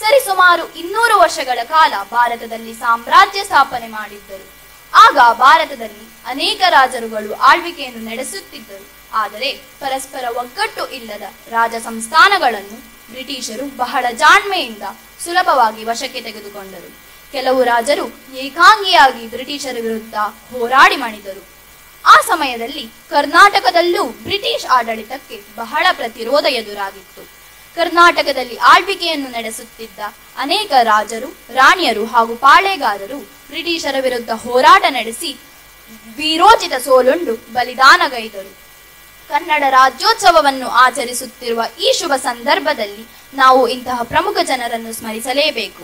ಸರಿಸುಮಾರು 200 ವರ್ಷಗಳ ಕಾಲ ಭಾರತದಲ್ಲಿ ಸಾಮ್ರಾಜ್ಯ ಸ್ಥಾಪನೆ ಮಾಡಿದ್ದರು. ಆಗ ಭಾರತದಲ್ಲಿ ಅನೇಕ ರಾಜರುಗಳು ಆಳ್ವಿಕೆಯನ್ನು ನಡೆಸುತ್ತಿದ್ದರು. ಆದರೆ ಪರಸ್ಪರ ಒಗ್ಗಟ್ಟು ಇಲ್ಲದ ರಾಜ ಸಂಸ್ಥಾನಗಳನ್ನು ಬ್ರಿಟಿಷರು ಬಹಳ ಜಾಣ್ಮೆಯಿಂದ ಸುಲಭವಾಗಿ ವಶಕ್ಕೆ ತೆಗೆದುಕೊಂಡರು. ಕೆಲವು ರಾಜರು ಏಕಾಂಗಿಯಾಗಿ ಬ್ರಿಟಿಷರ ವಿರುದ್ಧ ಹೋರಾಡಿ ಮಣಿದರು. ಆ ಸಮಯದಲ್ಲಿ ಕರ್ನಾಟಕದಲ್ಲೂ ಬ್ರಿಟಿಷ್ ಆಡಳಿತಕ್ಕೆ ಬಹಳ ಪ್ರತಿರೋಧ ಎದುರಾಗಿತ್ತು. ಕರ್ನಾಟಕದಲ್ಲಿ ಆಳ್ವಿಕೆಯನ್ನು ನಡೆಸುತ್ತಿದ್ದ ಅನೇಕ ರಾಜರು, ರಾಣಿಯರು ಹಾಗೂ ಪಾಳೆಗಾರರು ಬ್ರಿಟಿಷರ ವಿರುದ್ಧ ಹೋರಾಟ ನಡೆಸಿ ವೀರೋಚಿತ ಸೋಲುಂಡು ಬಲಿದಾನಗೈದರು. ಕನ್ನಡ ರಾಜ್ಯೋತ್ಸವವನ್ನು ಆಚರಿಸುತ್ತಿರುವ ಈ ಶುಭ ಸಂದರ್ಭದಲ್ಲಿ ನಾವು ಇಂತಹ ಪ್ರಮುಖ ಜನರನ್ನು ಸ್ಮರಿಸಲೇಬೇಕು.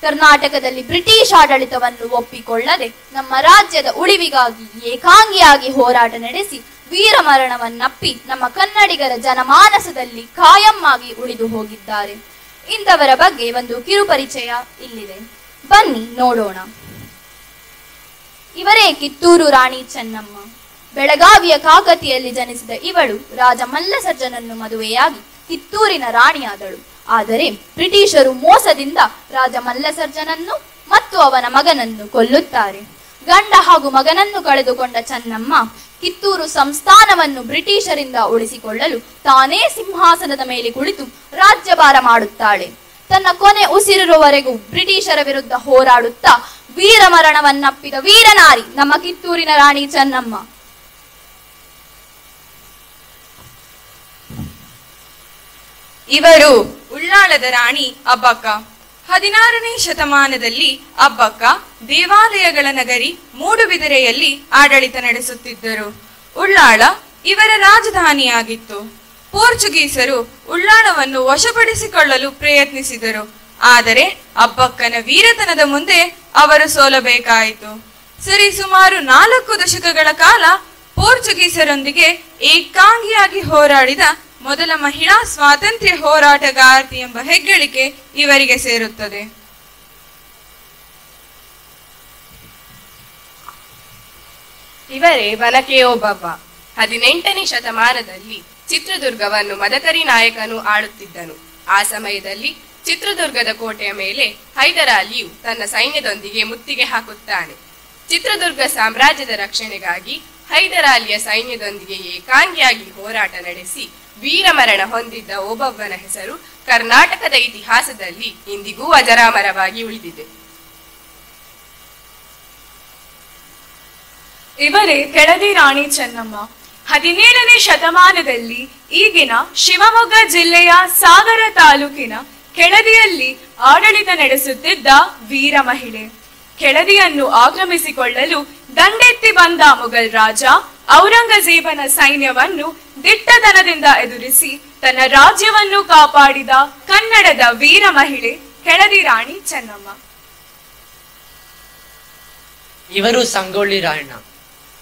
ಕರ್ನಾಟಕದಲ್ಲಿ ಬ್ರಿಟಿಷ್ ಆಡಳಿತವನ್ನು ಒಪ್ಪಿಕೊಳ್ಳದೆ ನಮ್ಮ ರಾಜ್ಯದ ಉಳಿವಿಗಾಗಿ ಏಕಾಂಗಿಯಾಗಿ ಹೋರಾಟ ನಡೆಸಿ ವೀರ ಮರಣವನ್ನಪ್ಪಿ ನಮ್ಮ ಕನ್ನಡಿಗರ ಜನಮಾನಸದಲ್ಲಿ ಕಾಯಂ ಆಗಿ ಉಳಿದು ಹೋಗಿದ್ದಾರೆ. ಇಂಥವರ ಬಗ್ಗೆ ಒಂದು ಕಿರು ಪರಿಚಯ ಇಲ್ಲಿದೆ, ಬನ್ನಿ ನೋಡೋಣ. ಇವರೇ ಕಿತ್ತೂರು ರಾಣಿ ಚೆನ್ನಮ್ಮ. ಬೆಳಗಾವಿಯ ಕಾಕತಿಯಲ್ಲಿ ಜನಿಸಿದ ಇವಳು ರಾಜ ಮಲ್ಲಸಜ್ಜನನ್ನು ಮದುವೆಯಾಗಿ ಕಿತ್ತೂರಿನ ರಾಣಿಯಾದಳು. ಆದರೆ ಬ್ರಿಟಿಷರು ಮೋಸದಿಂದ ರಾಜ ಮಲ್ಲಸರ್ಜನನ್ನು ಮತ್ತು ಅವನ ಮಗನನ್ನು ಕೊಲ್ಲುತ್ತಾರೆ. ಗಂಡ ಹಾಗೂ ಮಗನನ್ನು ಕಳೆದುಕೊಂಡ ಚೆನ್ನಮ್ಮ ಕಿತ್ತೂರು ಸಂಸ್ಥಾನವನ್ನು ಬ್ರಿಟಿಷರಿಂದ ಉಳಿಸಿಕೊಳ್ಳಲು ತಾನೇ ಸಿಂಹಾಸನದ ಮೇಲೆ ಕುಳಿತು ರಾಜ್ಯಭಾರ ಮಾಡುತ್ತಾಳೆ. ತನ್ನ ಕೊನೆ ಉಸಿರಿರುವವರೆಗೂ ಬ್ರಿಟಿಷರ ವಿರುದ್ಧ ಹೋರಾಡುತ್ತಾ ವೀರ ಮರಣವನ್ನಪ್ಪಿದ ವೀರನಾರಿ ನಮ್ಮ ಕಿತ್ತೂರಿನ ರಾಣಿ ಚೆನ್ನಮ್ಮ. ಇವರು ಉಳ್ಳಾಳದ ರಾಣಿ ಅಬ್ಬಕ್ಕ. 16ನೇ ಶತಮಾನದಲ್ಲಿ ಅಬ್ಬಕ್ಕ ದೇವಾಲಯಗಳ ನಗರಿ ಮೂಡುಬಿದಿರೆಯಲ್ಲಿ ಆಡಳಿತ ನಡೆಸುತ್ತಿದ್ದರು. ಉಳ್ಳಾಳ ಇವರ ರಾಜಧಾನಿಯಾಗಿತ್ತು. ಪೋರ್ಚುಗೀಸರು ಉಳ್ಳಾಳವನ್ನು ವಶಪಡಿಸಿಕೊಳ್ಳಲು ಪ್ರಯತ್ನಿಸಿದರು. ಆದರೆ ಅಬ್ಬಕ್ಕನ ವೀರತನದ ಮುಂದೆ ಅವರು ಸೋಲಬೇಕಾಯಿತು. ಸರಿಸುಮಾರು 4 ದಶಕಗಳ ಕಾಲ ಪೋರ್ಚುಗೀಸರೊಂದಿಗೆ ಏಕಾಂಗಿಯಾಗಿ ಹೋರಾಡಿದ ಮೊದಲ ಮಹಿಳಾ ಸ್ವಾತಂತ್ರ್ಯ ಹೋರಾಟಗಾರ್ತಿ ಎಂಬ ಹೆಗ್ಗಳಿಕೆ ಇವರಿಗೆ ಸೇರುತ್ತದೆ. ಇವರೇ ವನಕೆ ಓಬವ್ವ. 18ನೇ ಶತಮಾನದಲ್ಲಿ ಚಿತ್ರದುರ್ಗವನ್ನು ಮದಕರಿ ನಾಯಕನು ಆಳುತ್ತಿದ್ದನು. ಆ ಸಮಯದಲ್ಲಿ ಚಿತ್ರದುರ್ಗದ ಕೋಟೆಯ ಮೇಲೆ ಹೈದರಾಲಿಯು ತನ್ನ ಸೈನ್ಯದೊಂದಿಗೆ ಮುತ್ತಿಗೆ ಹಾಕುತ್ತಾನೆ. ಚಿತ್ರದುರ್ಗ ಸಾಮ್ರಾಜ್ಯದ ರಕ್ಷಣೆಗಾಗಿ ಹೈದರಾಲಿಯ ಸೈನ್ಯದೊಂದಿಗೆ ಏಕಾಂಗಿಯಾಗಿ ಹೋರಾಟ ನಡೆಸಿ ವೀರಮರಣ ಹೊಂದಿದ್ದ ಓಬವ್ವನ ಹೆಸರು ಕರ್ನಾಟಕದ ಇತಿಹಾಸದಲ್ಲಿ ಇಂದಿಗೂ ಅಜರಾಮರವಾಗಿ ಉಳಿದಿದೆ. ಇವರೇ ಕೆಳದಿ ರಾಣಿ ಚೆನ್ನಮ್ಮ. 17ನೇ ಶತಮಾನದಲ್ಲಿ ಈಗಿನ ಶಿವಮೊಗ್ಗ ಜಿಲ್ಲೆಯ ಸಾಗರ ತಾಲೂಕಿನ ಕೆಳದಿಯಲ್ಲಿ ಆಡಳಿತ ನಡೆಸುತ್ತಿದ್ದ ವೀರ ಮಹಿಳೆ. ಕೆಳದಿಯನ್ನು ಆಕ್ರಮಿಸಿಕೊಳ್ಳಲು ದಂಡೆತ್ತಿ ಬಂದ ಮುಘಲ್ ರಾಜ ಔರಂಗಜೇಬನ ಸೈನ್ಯವನ್ನು ದಿಟ್ಟತನದಿಂದ ಎದುರಿಸಿ ತನ್ನ ರಾಜ್ಯವನ್ನು ಕಾಪಾಡಿದ ಕನ್ನಡದ ವೀರ ಮಹಿಳೆ ಕೆಳದಿ ರಾಣಿ ಚೆನ್ನಮ್ಮ. ಇವರು ಸಂಗೊಳ್ಳಿ ರಾಯಣ್ಣ.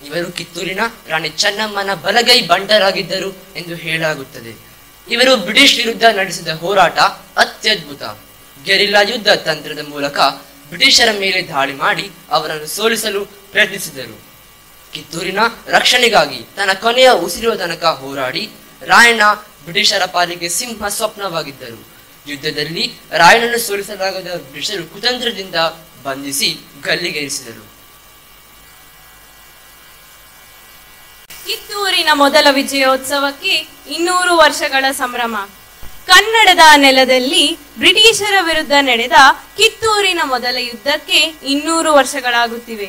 ಇವರು ಕಿತ್ತೂರಿನ ರಾಣಿ ಚೆನ್ನಮ್ಮನ ಬಲಗೈ ಬಂಟರಾಗಿದ್ದರು ಎಂದು ಹೇಳಲಾಗುತ್ತದೆ. ಇವರು ಬ್ರಿಟಿಷ್ ವಿರುದ್ಧ ನಡೆಸಿದ ಹೋರಾಟ ಅತ್ಯದ್ಭುತ. ಗೆರಿಲ್ಲಾ ಯುದ್ಧ ತಂತ್ರದ ಮೂಲಕ ಬ್ರಿಟಿಷರ ಮೇಲೆ ದಾಳಿ ಮಾಡಿ ಅವರನ್ನು ಸೋಲಿಸಲು ಪ್ರಯತ್ನಿಸಿದರು. ಕಿತ್ತೂರಿನ ರಕ್ಷಣೆಗಾಗಿ ತನ್ನ ಕೊನೆಯ ಉಸಿರುವ ತನಕ ಹೋರಾಡಿ ರಾಯಣ್ಣ ಬ್ರಿಟಿಷರ ಪಾಲಿಗೆ ಸಿಂಹ ಸ್ವಪ್ನವಾಗಿದ್ದರು. ಯುದ್ಧದಲ್ಲಿ ರಾಯಣ್ಣನ್ನು ಸೋಲಿಸಲಾಗದ ಬ್ರಿಟಿಷರು ಕುತಂತ್ರದಿಂದ ಬಂಧಿಸಿ ಗಲ್ಲಿಗೇರಿಸಿದರು. ಕಿತ್ತೂರಿನ ಮೊದಲ ವಿಜಯೋತ್ಸವಕ್ಕೆ 200 ವರ್ಷಗಳ ಸಂಭ್ರಮ. ಕನ್ನಡದ ನೆಲದಲ್ಲಿ ಬ್ರಿಟಿಷರ ವಿರುದ್ಧ ನಡೆದ ಕಿತ್ತೂರಿನ ಮೊದಲ ಯುದ್ಧಕ್ಕೆ 200 ವರ್ಷಗಳಾಗುತ್ತಿವೆ.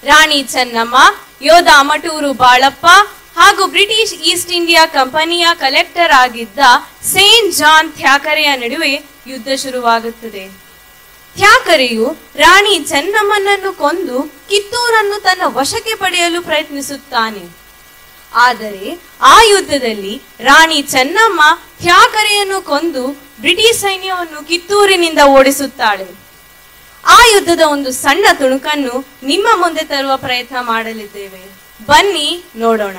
ರಾಣಿ ಚೆನ್ನಮ್ಮ, ಯೋಧ ಅಮಟೂರು ಬಾಳಪ್ಪ ಹಾಗೂ ಬ್ರಿಟಿಷ್ ಈಸ್ಟ್ ಇಂಡಿಯಾ ಕಂಪನಿಯ ಕಲೆಕ್ಟರ್ ಆಗಿದ್ದ ಸೇಂಟ್ ಜಾನ್ ಥ್ಯಾಕರೆಯ ನಡುವೆ ಯುದ್ಧ ಶುರುವಾಗುತ್ತದೆ. ಥ್ಯಾಕರೆಯು ರಾಣಿ ಚೆನ್ನಮ್ಮನನ್ನು ಕೊಂದು ಕಿತ್ತೂರನ್ನು ತನ್ನ ವಶಕ್ಕೆ ಪಡೆಯಲು ಪ್ರಯತ್ನಿಸುತ್ತಾನೆ. ಆದರೆ ಆ ಯುದ್ಧದಲ್ಲಿ ರಾಣಿ ಚೆನ್ನಮ್ಮ ಥ್ಯಾಕರೆಯನ್ನು ಕೊಂದು ಬ್ರಿಟಿಷ್ ಸೈನ್ಯವನ್ನು ಕಿತ್ತೂರಿನಿಂದ ಓಡಿಸುತ್ತಾಳೆ. ಆ ಯುದ್ಧದ ಒಂದು ಸಣ್ಣ ತುಣುಕನ್ನು ನಿಮ್ಮ ಮುಂದೆ ತರುವ ಪ್ರಯತ್ನ ಮಾಡಲಿದ್ದೇವೆ. ಬನ್ನಿ ನೋಡೋಣ.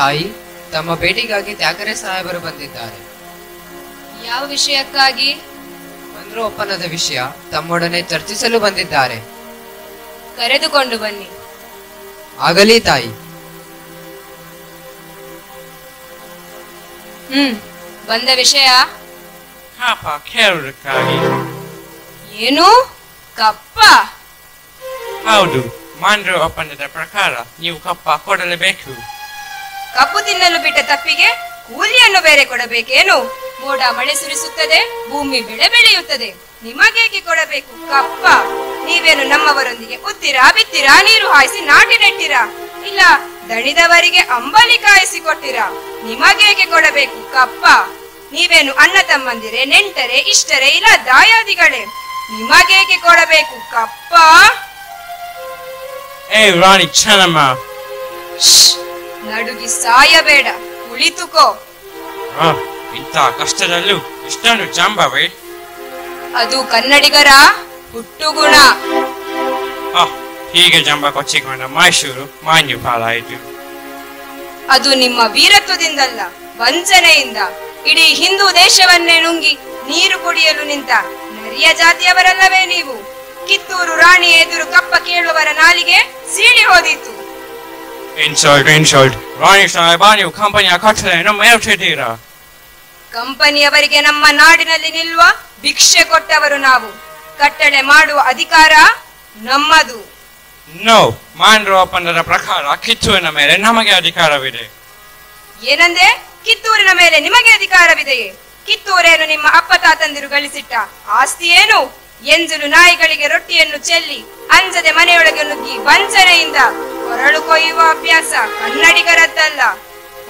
ತಾಯಿ, ತಮ್ಮ ಭೇಟಿಗಾಗಿ ತ್ಯಾಗರೆ ಸಾಹೇಬರು ಬಂದಿದ್ದಾರೆ. ಯಾವ ವಿಷಯಕ್ಕಾಗಿ? ಬಂದ್ರು ಒಪ್ಪಂದದ ವಿಷಯ ತಮ್ಮೊಡನೆ ಚರ್ಚಿಸಲು ಬಂದಿದ್ದಾರೆ. ಕರೆದುಕೊಂಡು ಬನ್ನಿ. ಆಗಲಿ ತಾಯಿ. ಬಂದ ವಿಷಯ ಪಾಪ ಕೇಳುವುದಕ್ಕಾಗಿ. ಏನು? ಕಪ್ಪ? ಹೌದು, ಮಾಂಡ್ರ ಒಪ್ಪಂದದ ಪ್ರಕಾರ ನೀವು ಕಪ್ಪ ಕೊಡಲೇಬೇಕು. ಕಪ್ಪು ತಿನ್ನಲು ಬಿಟ್ಟ ತಪ್ಪಿಗೆ ಕೂಲಿಯನ್ನು ಬೇರೆ ಕೊಡಬೇಕೇನು? ಮೋಡ ಮಳೆ ಸುರಿಸುತ್ತದೆ, ಭೂಮಿ ಬೆಳೆ ಬೆಳೆಯುತ್ತದೆ, ನಿಮಗೇಕೆ ಕೊಡಬೇಕು ಕಪ್ಪ? ನೀವೇನು ನಮ್ಮವರೊಂದಿಗೆ ಉತ್ತೀರಾ, ಬಿತ್ತೀರಾ, ನೀರು ಹಾಯಿಸಿ ನಾಟಿ ನೆಟ್ಟಿರಾ? ಇಲ್ಲ ದಣಿದವರಿಗೆ ಅಂಬಲಿ ಕಾಯಿಸಿ ಕೊಟ್ಟಿರಾ? ನಿಮಗೇಕೆ ಕೊಡಬೇಕು ಕಪ್ಪ? ನೀವೇನು ಅಣ್ಣ ತಮ್ಮಂದಿರೇ, ನೆಂಟರೇ, ಇಷ್ಟರೇ, ಇಲ್ಲ ದಾಯಾದಿಗಳೇ? ನಿಮಗೇಕೆ ಕೊಡಬೇಕು ಕಪ್ಪ? ಏ ರಾಣಿ ಚೆನ್ನಮ್ಮ, ನಡುಗಿ ಸಾಯಬೇಡ, ಕುಳಿತುಕೋ. ಇಂಥ ಕಷ್ಟದಲ್ಲೂ ಇಷ್ಟೊಂದು ಜಂಬವೇ? ಅದು ಕನ್ನಡಿಗರ ಹುಟ್ಟುಗುಣ. ಹೀಗೆ ಜಂಬ ಕೊಚ್ಚಿಕೊಂಡ ಮೈಸೂರು ಮಾನ್ಯ ಪಾಲಾಯಿತು. ಅದು ನಿಮ್ಮ ವೀರತ್ವದಿಂದಲ್ಲ, ವಂಚನೆಯಿಂದ. ಇಡೀ ಹಿಂದೂ ದೇಶವನ್ನೇ ನುಂಗಿ ನೀರು ಕುಡಿಯಲು ನಿಂತ ನರಿಯ ಜಾತಿಯವರಲ್ಲವೇ ನೀವು? ಕಿತ್ತೂರು ರಾಣಿ ಎದುರು ಕಪ್ಪ ಕೇಳುವವರ ನಾಲಿಗೆ ಸೀಳಿ ಹೋದಿತ್ತು. ಇನ್ಸಲ್ಟ್ ರಾಣಿ ಸಾಹೇಬ, ನೀವು ಕಂಪನಿಯ ಕಟ್ಟಳೆಯನ್ನು ಮೇಲ್ತಿದ್ದೀರಾ? ಕಂಪನಿಯವರಿಗೆ ನಮ್ಮ ನಾಡಿನಲ್ಲಿ ನಿಲ್ಲುವ ಭಿಕ್ಷೆ ಕೊಟ್ಟವರು ನಾವು. ಕಟ್ಟಳೆ ಮಾಡುವ ಅಧಿಕಾರ ನಮ್ಮದು. ನೋ, ಮಾಂಡ್ರ ಒಪ್ಪಂದದ ಪ್ರಕಾರ ಕಿತ್ತೂರಿನ ಮೇಲೆ ನಮಗೆ ಅಧಿಕಾರವಿದೆ. ಏನಂದೆ? ಕಿತ್ತೂರಿನ ಮೇಲೆ ನಿಮಗೆ ಅಧಿಕಾರವಿದೆಯೇ? ಕಿತ್ತೂರೇನು ನಿಮ್ಮ ಅಪ್ಪ ತಾತಂದಿರು ಗಳಿಸಿಟ್ಟ ಆಸ್ತಿ ಏನು? ಎಂಜಲು ನಾಯಿಗಳಿಗೆ ರೊಟ್ಟಿಯನ್ನು ಚೆಲ್ಲಿ ಅಂಜದೆ ಮನೆಯೊಳಗೆ ನುಗ್ಗಿ ವಂಚನೆಯಿಂದ ಕೊರಳು ಕೊಯ್ಯುವ ಅಭ್ಯಾಸ ಕನ್ನಡಿಗರದ್ದಲ್ಲ.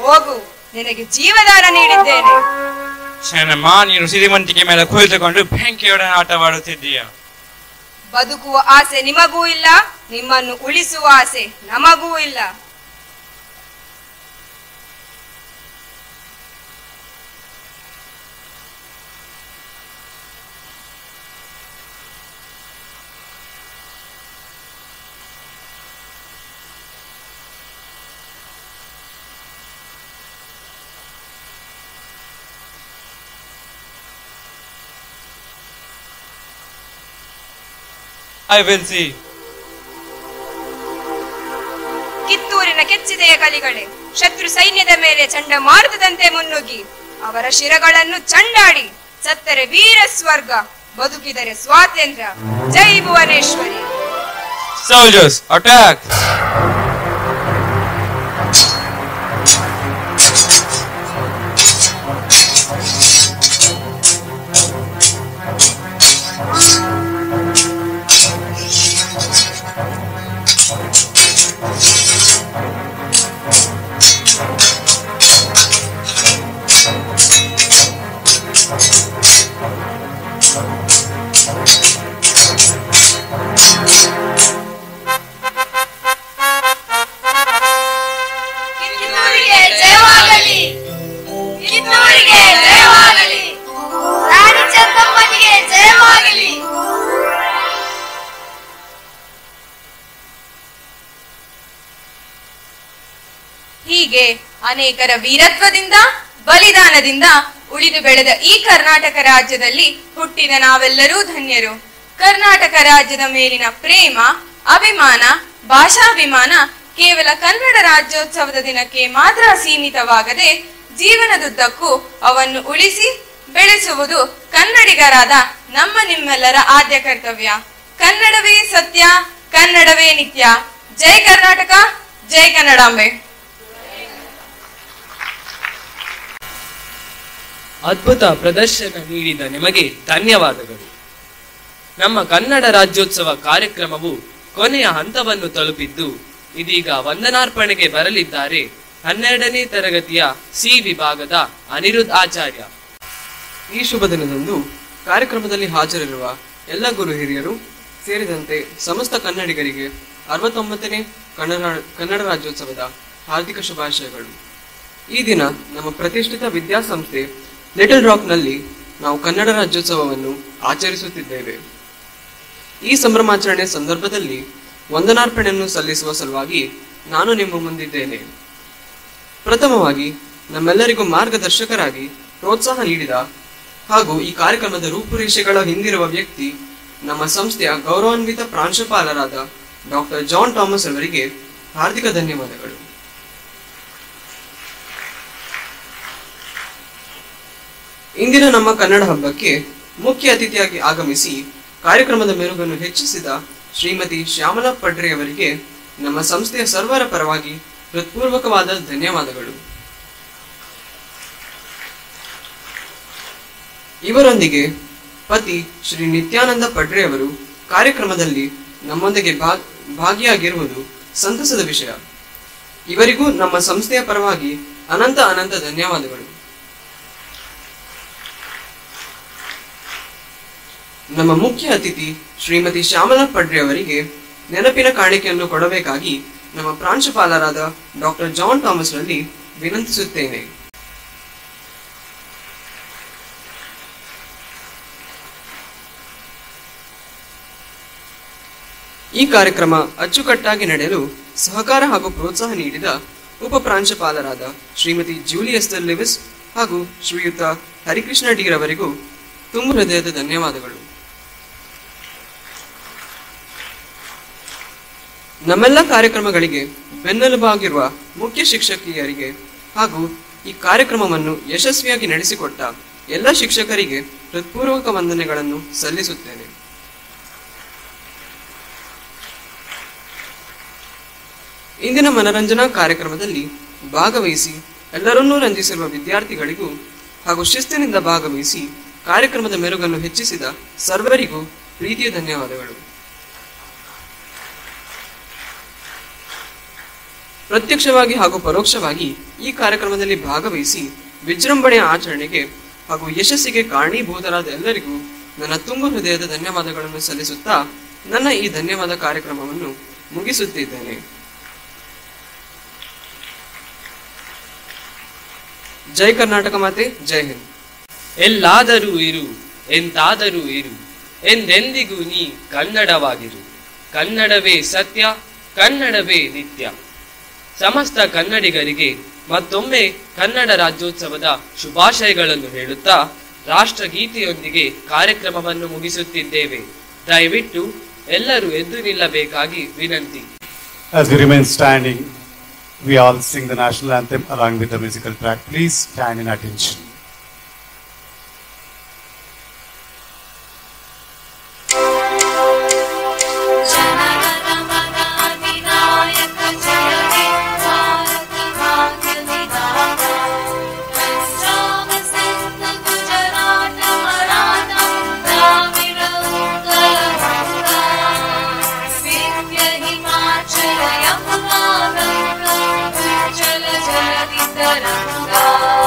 ಹೋಗು, ನಿನಗೆ ಜೀವದಾನ ನೀಡಿದ್ದೇನೆ. ಚೆನ್ನಮ್ಮ, ನೀನು ಸಿರಿವಂತಿಕೆ ಮೇಲೆ ಕುಳಿತುಕೊಂಡು ಬೆಂಕಿಯೊಡನೆ ಆಟವಾಡುತ್ತಿದ್ದೀಯ. ಬದುಕುವ ಆಸೆ ನಿಮಗೂ ಇಲ್ಲ, ನಿಮ್ಮನ್ನು ಉಳಿಸುವ ಆಸೆ ನಮಗೂ ಇಲ್ಲ. I will see. ಕಿತ್ತೂರಿನ ಕೆಚ್ಚಿದೆಯ ಕಲಿಗಳೇ, ಶತ್ರು ಸೈನ್ಯದ ಮೇಲೆ ಚಂಡಮಾರುತದಂತೆ ಮುನ್ನುಗ್ಗಿ ಅವರ ಶಿರಗಳನ್ನು ಚಂಡಾಡಿ ಸತ್ತರೆ ವೀರ ಸ್ವರ್ಗ, ಬದುಕಿದರೆ ಸ್ವಾತಂತ್ರ್ಯ. ಜೈ ಭುವನೇಶ್ವರಿ. Soldiers, attack! ಹೀಗೆ ಅನೇಕರ ವೀರತ್ವದಿಂದ ಬಲಿದಾನದಿಂದ ಉಳಿದು ಬೆಳೆದ ಈ ಕರ್ನಾಟಕ ರಾಜ್ಯದಲ್ಲಿ ಹುಟ್ಟಿದ ನಾವೆಲ್ಲರೂ ಧನ್ಯರು. ಕರ್ನಾಟಕ ರಾಜ್ಯದ ಮೇಲಿನ ಪ್ರೇಮ, ಅಭಿಮಾನ, ಭಾಷಾಭಿಮಾನ ಕೇವಲ ಕನ್ನಡ ರಾಜ್ಯೋತ್ಸವದ ದಿನಕ್ಕೆ ಮಾತ್ರ ಸೀಮಿತವಾಗದೆ ಜೀವನದುದ್ದಕ್ಕೂ ಅವನ್ನು ಉಳಿಸಿ ಬೆಳೆಸುವುದು ಕನ್ನಡಿಗರಾದ ನಮ್ಮ ನಿಮ್ಮೆಲ್ಲರ ಆದ್ಯ ಕರ್ತವ್ಯ. ಕನ್ನಡವೇ ಸತ್ಯ, ಕನ್ನಡವೇ ನಿತ್ಯ. ಜೈ ಕರ್ನಾಟಕ, ಜೈ ಕನ್ನಡಾಂಬೆ. ಅದ್ಭುತ ಪ್ರದರ್ಶನ ನೀಡಿದ ನಿಮಗೆ ಧನ್ಯವಾದಗಳು. ನಮ್ಮ ಕನ್ನಡ ರಾಜ್ಯೋತ್ಸವ ಕಾರ್ಯಕ್ರಮವು ಕೊನೆಯ ಹಂತವನ್ನು ತಲುಪಿದ್ದು ಇದೀಗ ವಂದನಾರ್ಪಣೆಗೆ ಬರಲಿದ್ದಾರೆ 12ನೇ ತರಗತಿಯ ಸಿ ವಿಭಾಗದ ಅನಿರುದ್ಧ ಆಚಾರ್ಯ. ಈ ಶುಭ ದಿನದಂದು ಕಾರ್ಯಕ್ರಮದಲ್ಲಿ ಹಾಜರಿರುವ ಎಲ್ಲ ಗುರು ಹಿರಿಯರು ಸೇರಿದಂತೆ ಸಮಸ್ತ ಕನ್ನಡಿಗರಿಗೆ 69ನೇ ಕನ್ನಡ ರಾಜ್ಯೋತ್ಸವದ ಹಾರ್ದಿಕ ಶುಭಾಶಯಗಳು. ಈ ದಿನ ನಮ್ಮ ಪ್ರತಿಷ್ಠಿತ ವಿದ್ಯಾಸಂಸ್ಥೆ ಲಿಟಲ್ ರಾಕ್ನಲ್ಲಿ ನಾವು ಕನ್ನಡ ರಾಜ್ಯೋತ್ಸವವನ್ನು ಆಚರಿಸುತ್ತಿದ್ದೇವೆ. ಈ ಸಂಭ್ರಮಾಚರಣೆ ಸಂದರ್ಭದಲ್ಲಿ ವಂದನಾರ್ಪಣೆಯನ್ನು ಸಲ್ಲಿಸುವ ಸಲುವಾಗಿ ನಾನು ನಿಮ್ಮ ಮುಂದಿದ್ದೇನೆ. ಪ್ರಥಮವಾಗಿ ನಮ್ಮೆಲ್ಲರಿಗೂ ಮಾರ್ಗದರ್ಶಕರಾಗಿ ಪ್ರೋತ್ಸಾಹ ನೀಡಿದ ಹಾಗೂ ಈ ಕಾರ್ಯಕ್ರಮದ ರೂಪುರೇಷೆಗಳ ಹಿಂದಿರುವ ವ್ಯಕ್ತಿ ನಮ್ಮ ಸಂಸ್ಥೆಯ ಗೌರವಾನ್ವಿತ ಪ್ರಾಂಶುಪಾಲರಾದ ಡಾಕ್ಟರ್ ಜಾನ್ ಥಾಮಸ್ ಅವರಿಗೆ ಹಾರ್ದಿಕ ಧನ್ಯವಾದಗಳು. ಇಂದಿನ ನಮ್ಮ ಕನ್ನಡ ಹಬ್ಬಕ್ಕೆ ಮುಖ್ಯ ಅತಿಥಿಯಾಗಿ ಆಗಮಿಸಿ ಕಾರ್ಯಕ್ರಮದ ಮೆರುಗನ್ನು ಹೆಚ್ಚಿಸಿದ ಶ್ರೀಮತಿ ಶ್ಯಾಮಲಾ ಪಡ್ರೆ ಅವರಿಗೆ ನಮ್ಮ ಸಂಸ್ಥೆಯ ಸರ್ವರ ಪರವಾಗಿ ಹೃತ್ಪೂರ್ವಕವಾದ ಧನ್ಯವಾದಗಳು. ಇವರೊಂದಿಗೆ ಪತಿ ಶ್ರೀ ನಿತ್ಯಾನಂದ ಪಡ್ರೆ ಅವರು ಕಾರ್ಯಕ್ರಮದಲ್ಲಿ ನಮ್ಮೊಂದಿಗೆ ಭಾಗಿಯಾಗಿರುವುದು ಸಂತಸದ ವಿಷಯ. ಇವರಿಗೂ ನಮ್ಮ ಸಂಸ್ಥೆಯ ಪರವಾಗಿ ಅನಂತ ಅನಂತ ಧನ್ಯವಾದಗಳು. ನಮ್ಮ ಮುಖ್ಯ ಅತಿಥಿ ಶ್ರೀಮತಿ ಶ್ಯಾಮಲಾ ಪಡ್ರೆ ಅವರಿಗೆ ನೆನಪಿನ ಕಾಣಿಕೆಯನ್ನು ಕೊಡಬೇಕಾಗಿ ನಮ್ಮ ಪ್ರಾಂಶುಪಾಲರಾದ ಡಾಕ್ಟರ್ ಜಾನ್ ಥಾಮಸ್ ರಲ್ಲಿ ವಿನಂತಿಸುತ್ತೇನೆ. ಈ ಕಾರ್ಯಕ್ರಮ ಅಚ್ಚುಕಟ್ಟಾಗಿ ನಡೆಯಲು ಸಹಕಾರ ಹಾಗೂ ಪ್ರೋತ್ಸಾಹ ನೀಡಿದ ಉಪ ಪ್ರಾಂಶುಪಾಲರಾದ ಶ್ರೀಮತಿ ಜೂಲಿ ಎಸ್ತರ್ ಲಿವಿಸ್ ಹಾಗೂ ಶ್ರೀಯುತ ಹರಿಕೃಷ್ಣ ಡಿ ರವರಿಗೂ ತುಂಬ ಹೃದಯದ ಧನ್ಯವಾದಗಳು. ನಮ್ಮೆಲ್ಲ ಕಾರ್ಯಕ್ರಮಗಳಿಗೆ ಬೆನ್ನೆಲುಬಾಗಿರುವ ಮುಖ್ಯ ಶಿಕ್ಷಕಿಯರಿಗೆ ಹಾಗೂ ಈ ಕಾರ್ಯಕ್ರಮವನ್ನು ಯಶಸ್ವಿಯಾಗಿ ನಡೆಸಿಕೊಟ್ಟ ಎಲ್ಲ ಶಿಕ್ಷಕರಿಗೆ ಹೃತ್ಪೂರ್ವಕ ವಂದನೆಗಳನ್ನು ಸಲ್ಲಿಸುತ್ತೇನೆ. ಇಂದಿನ ಮನರಂಜನಾ ಕಾರ್ಯಕ್ರಮದಲ್ಲಿ ಭಾಗವಹಿಸಿ ಎಲ್ಲರನ್ನೂ ರಂಜಿಸಿರುವ ವಿದ್ಯಾರ್ಥಿಗಳಿಗೂ ಹಾಗೂ ಶಿಸ್ತಿನಿಂದ ಭಾಗವಹಿಸಿ ಕಾರ್ಯಕ್ರಮದ ಮೆರುಗನ್ನು ಹೆಚ್ಚಿಸಿದ ಸರ್ವರಿಗೂ ಪ್ರೀತಿಯ ಧನ್ಯವಾದಗಳು. ಪ್ರತ್ಯಕ್ಷವಾಗಿ ಹಾಗೂ ಪರೋಕ್ಷವಾಗಿ ಈ ಕಾರ್ಯಕ್ರಮದಲ್ಲಿ ಭಾಗವಹಿಸಿ ವಿಜೃಂಭಣೆಯ ಆಚರಣೆಗೆ ಹಾಗೂ ಯಶಸ್ಸಿಗೆ ಕಾರಣೀಭೂತರಾದ ಎಲ್ಲರಿಗೂ ನನ್ನ ತುಂಬ ಹೃದಯದ ಧನ್ಯವಾದಗಳನ್ನು ಸಲ್ಲಿಸುತ್ತಾ ನನ್ನ ಈ ಧನ್ಯವಾದ ಕಾರ್ಯಕ್ರಮವನ್ನು ಮುಗಿಸುತ್ತಿದ್ದೇನೆ. ಜೈ ಕರ್ನಾಟಕ ಮಾತೆ, ಜೈ ಹಿಂದ್. ಎಲ್ಲಾದರೂ ಇರು, ಎಂತಾದರೂ ಇರು, ಎಂದೆಂದಿಗೂ ನೀ ಕನ್ನಡವಾಗಿರು. ಕನ್ನಡವೇ ಸತ್ಯ, ಕನ್ನಡವೇ ನಿತ್ಯ. ಸಮಸ್ತ ಕನ್ನಡಿಗರಿಗೆ ಮತ್ತೊಮ್ಮೆ ಕನ್ನಡ ರಾಜ್ಯೋತ್ಸವದ ಶುಭಾಶಯಗಳನ್ನು ಹೇಳುತ್ತಾ ರಾಷ್ಟ್ರಗೀತೆಯೊಂದಿಗೆ ಕಾರ್ಯಕ್ರಮವನ್ನು ಮುಗಿಸುತ್ತಿದ್ದೇವೆ. ದಯವಿಟ್ಟು ಎಲ್ಲರೂ ಎದ್ದು ನಿಲ್ಲಬೇಕಾಗಿ ವಿನಂತಿ. As we remain standing, we all sing the national anthem along with the musical track. Please stand in attention. Jala jala di taranga